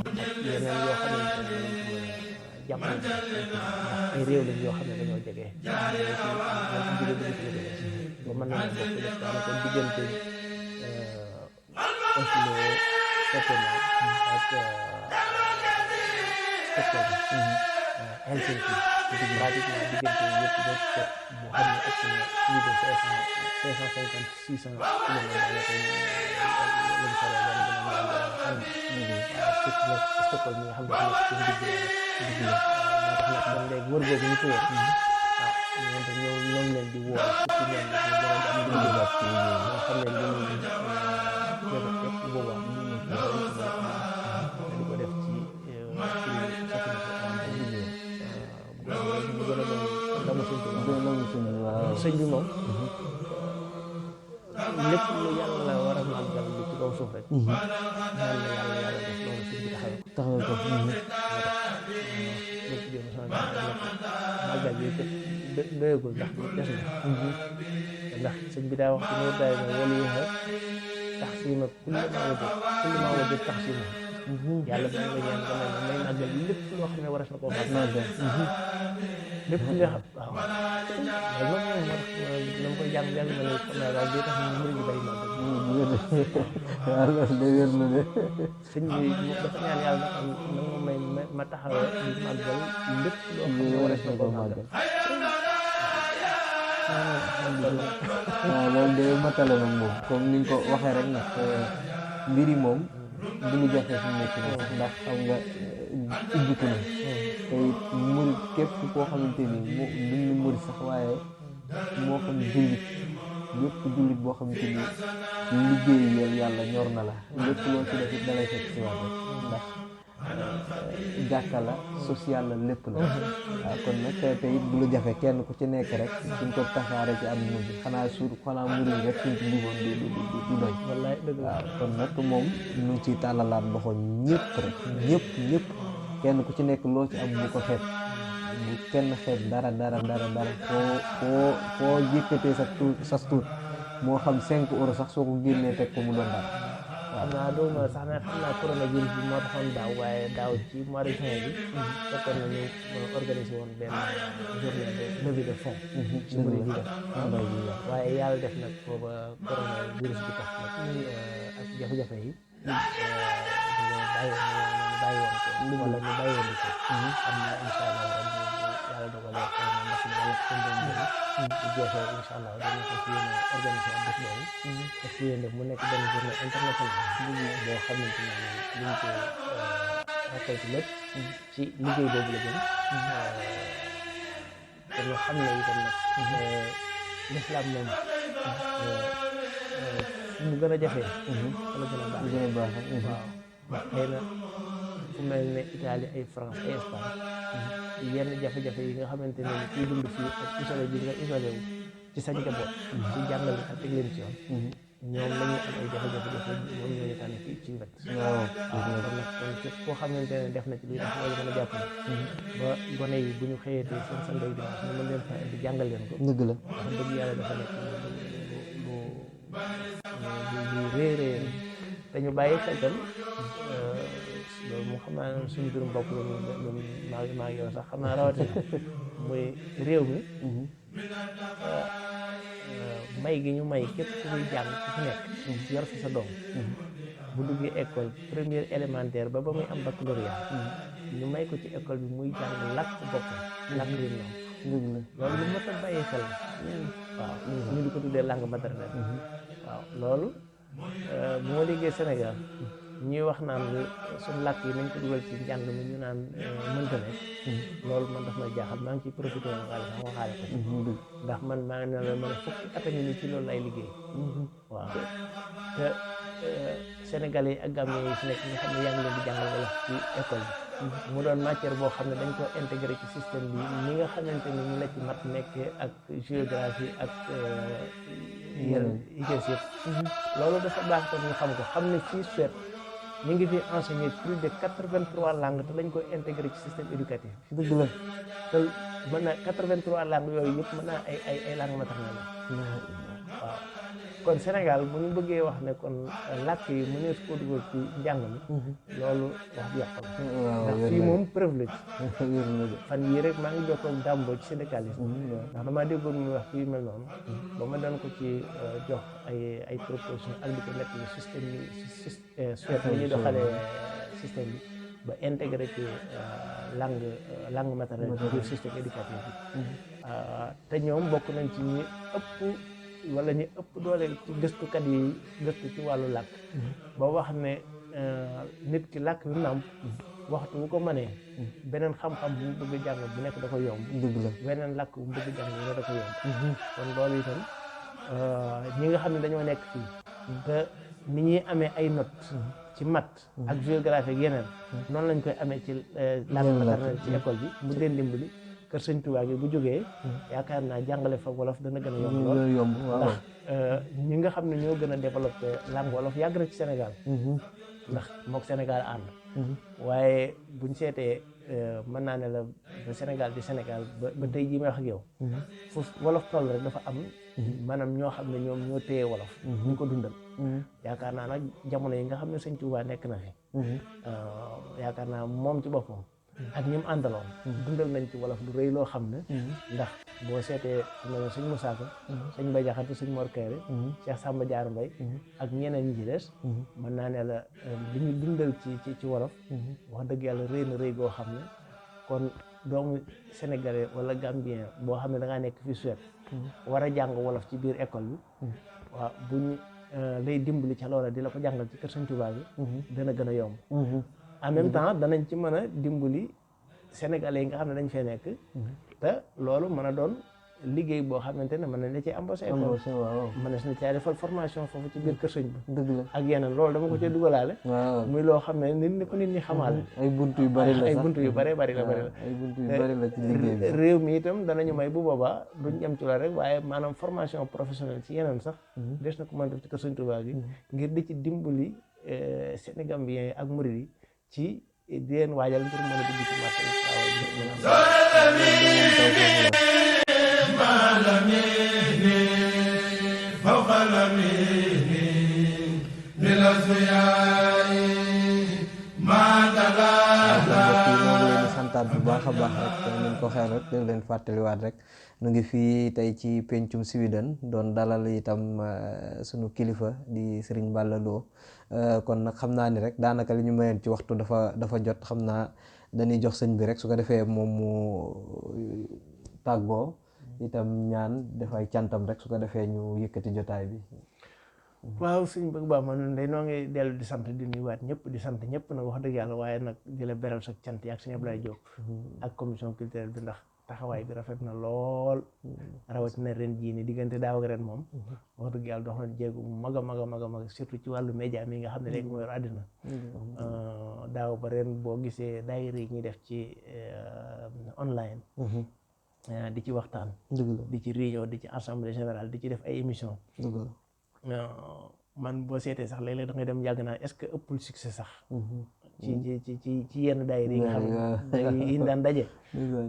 ak yeneen yoo xamante ne jàpp nañ ay réew lañ yoo xam ne dañoo jege ñoo ci jóge dugg ci la jege ba mën nañu bokk def daanaka diggante Oslo Copenhague ak Stockholm Helsinki pratiquement diggante yëpp boo ci seet boo xam ne ëpp na plus de 550 600 kilomètres daanaka lañ soree benn benn ñaar xam surtout nag Stockholm mi nga xam ne nekk ci digg la moo tax nag kon léegi wër boobu ñu ko wër ñoom tam ñoom leen di woo surtout ñoom ñu gën a am liggéey ñoo xam ne li ñuy def yëpp boobaa di ko def ci sëñ bi moom lépp lu yàlla war a màggal bi ci kaw suuf rek ñaan na yàlla def loolu sëñ bi taxawee ko lépp jëm sama màggal bi doyagul ndax des na ndax sëñ bi daa wax ci noor daay ne wala yéexa tax siima kulli ma wajjat tax siima yàlla ba nga ñaan dana may màggal lépp loo xam ne waras na koo màggal lépp nga xam waaw loolu moom moo tax dama koy jàng ma ne xam naa daal day tax ñu mëri ñu bari màggal waaw loolu de wér na de sëñ bi dafa ñaan yàlla na ma may ma taxawee màggal lépp loo xam ne waras na koo màggal waaw loolu de matale nag moom comme ni nga ko waxee rek nag mbir yi moom du lu jafe fi mu nekk nii ndax xam nga ubbiku na te it murit képp koo xamante ni duñ ne murit sax waaye moo xam jullit lépp jullit boo xamante ni liggéey yàlla ñor na la lépp loo ci def it dalay fekk si waat rek ndax jàkka la social la lépp la waaw kon nag te it du lu jafe kenn ku ci nekk rek suñ ko tasaare ci àdduna bi xanaa murit rek suñ ci duggoon du doy wallaay dëgg la waaw kon nag moom ñu ngi ciy tàllalaat loxo ñëpp rek ñëpp kenn ku ci nekk loo ci am bu ko xeeb bu kenn xeeb dara foo jékkatee sa tuut moo xam 5 euros sax soo ko génnee teg ko mu doon dara xam naa dooma sax ne xam naa coronavirus bi moo taxoon daaw waaye daaw ci mois de juin bi fekkoon nañu organisé woon benn journée de levée de fonds ci murid yi def waaye yàlla def nag booba coronavirus bi tax nag ak jafe-jafe yi ñu bàyyi woon ko wala ñu bàyyi woon ko xam naa incha allah rabbi yàlla dogalee xëy na ndax yàlla sëndoon bu jeexee incha allah dañu ko fi yéene organisé ak bés boobu ak fi yéene mu nekk benn journée internationale boo xamante ne liñ ko récolté lépp ci liggéey boobu la jëm te ñu xam ne itam nag l'islam moom mu gën a jafee wala gën a baax waaw ndax xëy na fu mel ne Italie ay France ay Espagne yenn jafe-jafe yi nga xamante ne kuy dund fii ak isolé bi nga isolé wu ci sa njaboot ci jàngale ak teg leen ci yoon ñoom la ñuy am ay jafe-jafe moom ñooñu tànn fii ci wet waaw kon nag kon képp koo xamante ne def na ci lii tax loolu mën a jàpp ne ba gone yi bu ñu xëyatee seen Sunday dimanche ñu mën leen fa indi jàngal leen ko dëgg la wax dëgg yàlla dafa nekk lu réeréer te ñu bàyyi xel tam loolu moom xam naa suñu birum bopp la maa ngi yow sax xam naa rawatina muy réew mi may gi ñu may képp ku muy jàng ku fi nekk yor fi sa doom bu duggee école première élémentaire ba muy am baccalauréat ñu may ko ci école bi muy jàng làkk boppam làkk yu ñoom loolu lu mat a bàyyi xel waaw ñu di ko tuddee langue maternelle waaw loolu bu ma déggee Sénégal ñuy wax naan suñu làkk yi nañ ko dugal ci njàng mi ñu naan mënta nekk loolu man daf may jaaxal maa ngi ciy profité na waale sax waxaale ko ndax man maa ngi ne la mën a fukki at a ngi ni ci loolu lay liggéey waaw te Sénégalais yi ak Gambien yi fi nekk nga xam ne yaa ngi leen di jàngal wala ci école bi mu doon matière boo xam ne dañ ko intégré ci système bi ni nga xamante ni ñu la ci mat nekkee ak géographie ak yeneen IGS yëpp loolu dafa baax tam ñu xam ko xam ne fii Suède ñu ngi fi enseigner plus de 83 langues te dañ ko intégré ci système éducatif dëgg la te mën na 83 langues yooyu yëpp mën naa ay langues maternelles waaw kon Sénégal bu ñu bëggee wax ne kon làkk yi mënees koo dugal ci njàng mi loolu wax bi yàqu la ndax fii moom preuve la ci fan yii rek maa ngi jokkoo ak Dambo ci syndicaliste ndax damaa déggoon muy wax fii mel noonu ba ma doon ko ci jox ay proposition ak di ko nekk ni système bi Suède ni ñuy doxalee système bi ba intégré ci langue maternelle ci biir système éducatif bi te ñoom bokk nañ ci ñi ëpp wala ñi ëpp doole ci gëstukat yi gëstu ci wàllu làkk ba wax ne nit ki làkk bi nàmp waxtu bu ko mënee beneen xam-xam bu mu bëgg a jàng bu nekk da ko yomb beneen làkk bu mu bëgg a jàng bu nekk da ko yomb kon loolu itam ñi nga xam ne dañoo nekk fii te ni ñuy amee ay notes ci maths ak géographie ak yeneen noonu lañ koy amee ci langue maternelle ci école bi mu leen dimbali kër Sëñ Tuubaa gi bu jógee yaakaar naa jàngale fa wolof dana gën a yomb lool ndax ñi nga xam ne ñoo gën a développé langue wolof yàgg na ci Sénégal ndax mook Sénégal ànd waaye buñ seetee mën naa ne la ba Sénégal di Sénégal ba tey jii may wax ak yow foofu wolof toll rek dafa am maanaam ñoo xam ne ñoom ñoo téye wolof ñu ko dundal yaakaar naa nag jamono yi nga xam ne Sëñ Tuubaa nekk na fi yaakaar naa moom ci boppam ak ñi mu àndaloon dundal nañ ci wolof lu rëy loo xam ne ndax boo seetee mel ne sëñ Moussa Ka sëñ Mbay Jaxate sëñ Mor Kayre Cheikh Samba Diarra Mbay ak ñeneen ñi ci des mën naa ne la li ñu dundal ci wolof wax dëgg yàlla rëy na rëy goo xam ne kon doomu sénégalais wala gambien boo xam ne da ngaa nekk fii Suède war a jàng wolof ci biir école bi waaw buñ lay dimbali ca loola di la ko jàngal ci kër Sëñ Tuubaa bi dana gën a yomb en même temps danañ ci mën a dimbali sénégalais yi nga xam ne dañ fee nekk te loolu mën a doon liggéey boo xamante ne mën nañ la ci embauché école mën na caa defal formation foofu ci biir kër sëñ bi dëgg la ak yeneen loolu dama ko cee dugalaale muy loo xam ne nit ñi ko nit ñi xamaale ay buntu yu bari la ay buntu yu bari la ay buntu yu bari la ci liggéey bi réew mi itam danañu may bu boobaa duñ yem ci loolu rek waaye maanaam formation professionnelle ci yeneen sax des na ko mën def ci kër Sëñ Tuubaa gi ngir di ci dimbali Sénégambien yi ak murid yi ci di leen waajal ngir mën a dugg ci marché santaat bu baax a baax rek ñu ko xeer rek dégg leen fàttaliwaat rek nu ngi fii tey ci pencum Sweden doon dalal itam sunu kilifa di Serigne Balla Lo kon nag xam naa ni rek daanaka li ñu mayeen ci waxtu dafa jot xam naa dañuy jox sëñ bi rek su ko defee moom mu tàggoo itam ñaan dafay cantam rek su ko defee ñu yëkkati jotaay bi. waaw sëñ bëgg baax man day noo ngi dellu di sant di nuyuwaat ñëpp di sant ñëpp nag wax dëgg yàlla waaye nag di la beral sa cant yi ak sëñ Abdoulaye Diop ak commission culturelle bi ndax taxawaay bi rafet na lool rawatina ren jii ni diggante daaw ak ren moom wax dëgg yàlla dox na jéego bu mag a mag surtout ci wàllu média mi nga xam ne léegi moo yor àddina daaw ba ren boo gisee daayira yi ñuy def ci online di ci waxtaan di ci réunion di ci assemblée générale di ci def ay émission man boo seetee sax léeg-léeg da ngay dem yàgg naa est-ce que ëppul succès sax ci yenn daayira yi nga xam ne yi daan daje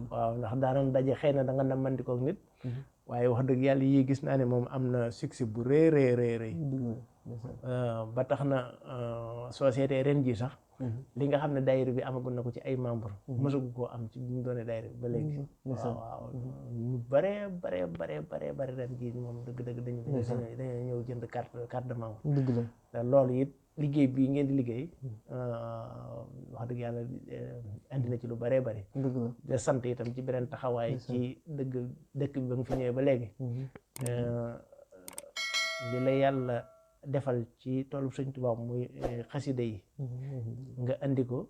waaw ndax daanoon daje xëy na da nga namandikoo ak nit waaye wax dëgg yàlla yii gis naa ne moom am na succès bu rëy ba tax na soo seetee ren ji sax li nga xam ne daayira bi amagul na ko ci ay membre mësagu koo am ci bi mu doone daayira bi ba léegi waaw ñu bare ren ji moom dëgg dañoo ñëw jënd carte de membre te loolu it liggéey bii ngeen di liggéey wax dëgg yàlla andi na ci lu bare bari de sant itam ci beneen taxawaay ci dëkk bi ba nga fi ñëwee ba léegi li la yàlla defal ci toolu Sëñ Tuubaa muy xasida yi nga andi ko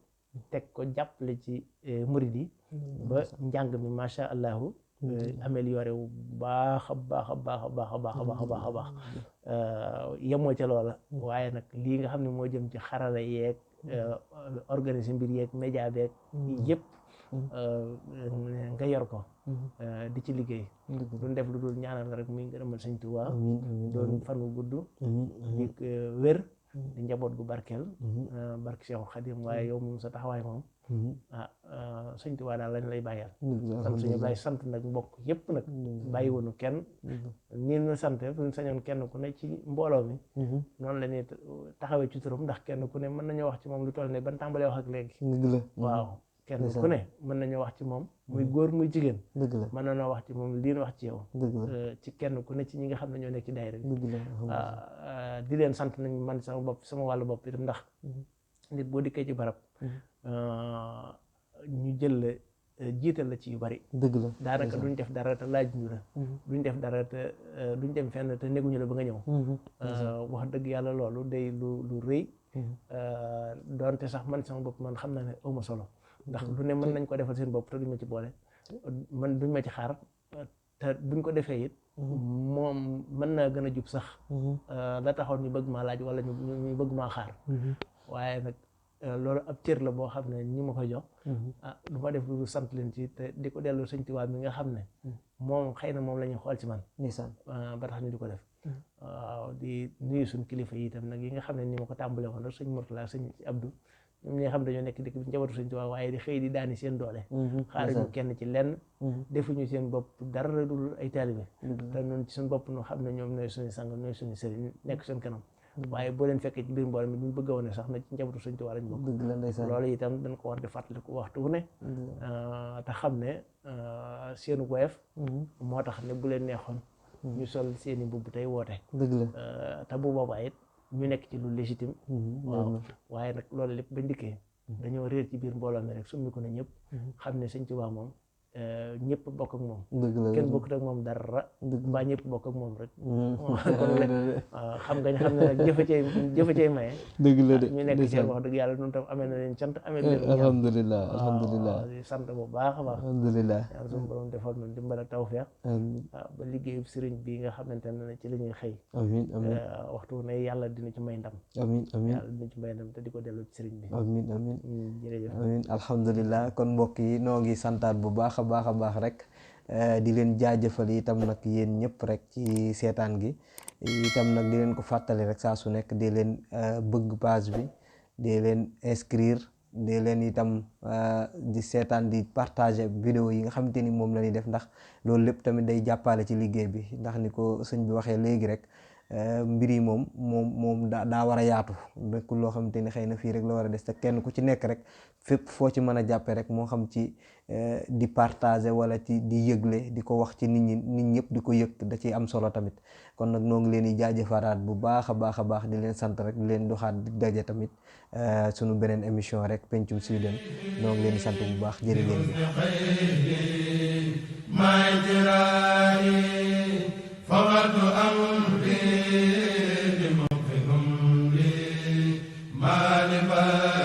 teg ko jàppale ci murid yi ba njàng mi macha allahu amélioré wu baax a baax yemoo ca loola waaye nag lii nga xam ne moo jëm ci xarala yeeg organiser mbir yeeg média beeg yëpp nga yor ko di ci liggéey duñ def lu dul ñaanal nga rek muy ngërëmal Sëñ Tuubaa doon fan wu gudd di wér di njaboot gu barkeel barke Seexul Xadim waaye yow moom sa taxawaay moom Sëñ Tuubaa daal lañ lay bàyyal sant suñu lay sant nag mbokk yëpp nag bàyyi woonu kenn nii ñu sant suñ sañoon kenn ku ne ci mbooloo mi noonu la ñuy taxawee ci turam ndax kenn ku ne mën nañoo wax ci moom lu toll ne ban tàmbalee wax ak léegi waaw kenn ku ne mën nañoo wax ci moom muy góor muy jigéen mën nañoo wax ci moom lii wax ci yow ci kenn ku ne ci ñi nga xam ne ñoo nekk ci daayira bi di leen sant nañ man sama wàllu bopp itam ndax nit boo dikkee ci barab ñu jël la jiital la ci yu bari. dëgg la daanaka duñ def dara te laaj ñu la. duñ def dara te duñ dem fenn te neguñu la ba nga ñëw. wax dëgg yàlla loolu day lu rëy. doonte sax man sama bopp man xam naa ne awma solo. ndax lu ne mën nañ ko defal seen bopp te duñ ma ci boole. man duñ ma ci xaar te buñ ko defee it. moom mën naa gën a jub sax. la taxoon ñu bëgg maa laaj wala ñu bëgg maa xaar. waaye nag loolu ab cër la boo xam ne ñi ma koy jox. du ma def lu sant leen ci te di ko dellu Sëñ Tuubaa mi nga xam ne. moom xëy na moom la ñuy xool ci man. ba tax ñu di ko def. waaw di nuyu suñ kilifa yi itam nag yi nga xam ne ni ma ko tàmbalee woon rek sëñ Mourtala sëñ Abdou. ñoom ñi nga xam dañoo nekk dëkk bi njabootu Sëñ Tuubaa waaye di xëy di daani seen doole. xaaruñu kenn ci lenn. defuñu seen bopp dara dul ay taalibe. te noonu ci suñu bopp nu xam ne ñoom ñooy suñu sang ñooy suñu sëriñ nekk suñu kanam. waaye boo leen fekkee ci biir mbooloo mi duñ bëgg a wane sax na ci njabootu Sëñ Tuubaa lañ bokk. loolu itam dañ ko war di fàttaliku waxtu wu ne. te xam ne seenu woyof. moo tax ne bu leen neexoon. ñu sol seeni mbubb tey woote. te bu boobaa it ñu nekk ci lu légitime. waaw waaye nag loolu lépp bañ dikkee dañoo réer ci biir mbooloo mi rek summi ko ne ñëpp xam ne Sëñ Tuubaa moom ñëpp bokk ak moom kenn bokkut ak moom dara mbaa ñëpp bokk ak moom rek kon nag xam ne nag jëfa cey maye dëgg la de ñu nekk ci wax dëgg yàlla noonu tam amee na leen cant amee na leen alhamdulilah di sant bu baax a baax alhamdulilah yàlla suñu borom defal na dimbal ak tawfeex ba liggéeyu sëriñ bi nga xamante ne ci la ñuy xëy amiin amiin waxtu ne yàlla dina ci may ndam amiin amiin yàlla dina ci may ndam te di ko delloo ci sëriñ bi amiin amiin jërëjëf amiin alhamdulilah kon mbokk yi noo ngi santaat bu baax a baax rek di leen jaajëfal itam nag yéen ñëpp rek ci seetaan gi itam nag di leen ko fàttali rek saa su nekk di leen bëgg page bi di leen inscrire di leen itam di seetaan di partager vidéo yi nga xamante ni moom la ñuy def ndax loolu lépp tamit day jàppale ci liggéey bi ndax ni ko sëñ bi waxee léegi rek mbir yi moom daa war a yaatu nekkul loo xamante ni xëy na fii rek la war a des te kenn ku ci nekk rek fépp foo ci mën a jàppe rek moo xam ci di partager wala ci di yëgle di ko wax ci nit ñëpp di ko yëg da ciy am solo tamit kon nag noo ngi leen di jaajëfaraat bu baax a baax di leen sant rek di leen doxaat di daje tamit sunu beneen émission rek Pencum Sweden noo ngi leen di sant bu baax jërë ngeen jëf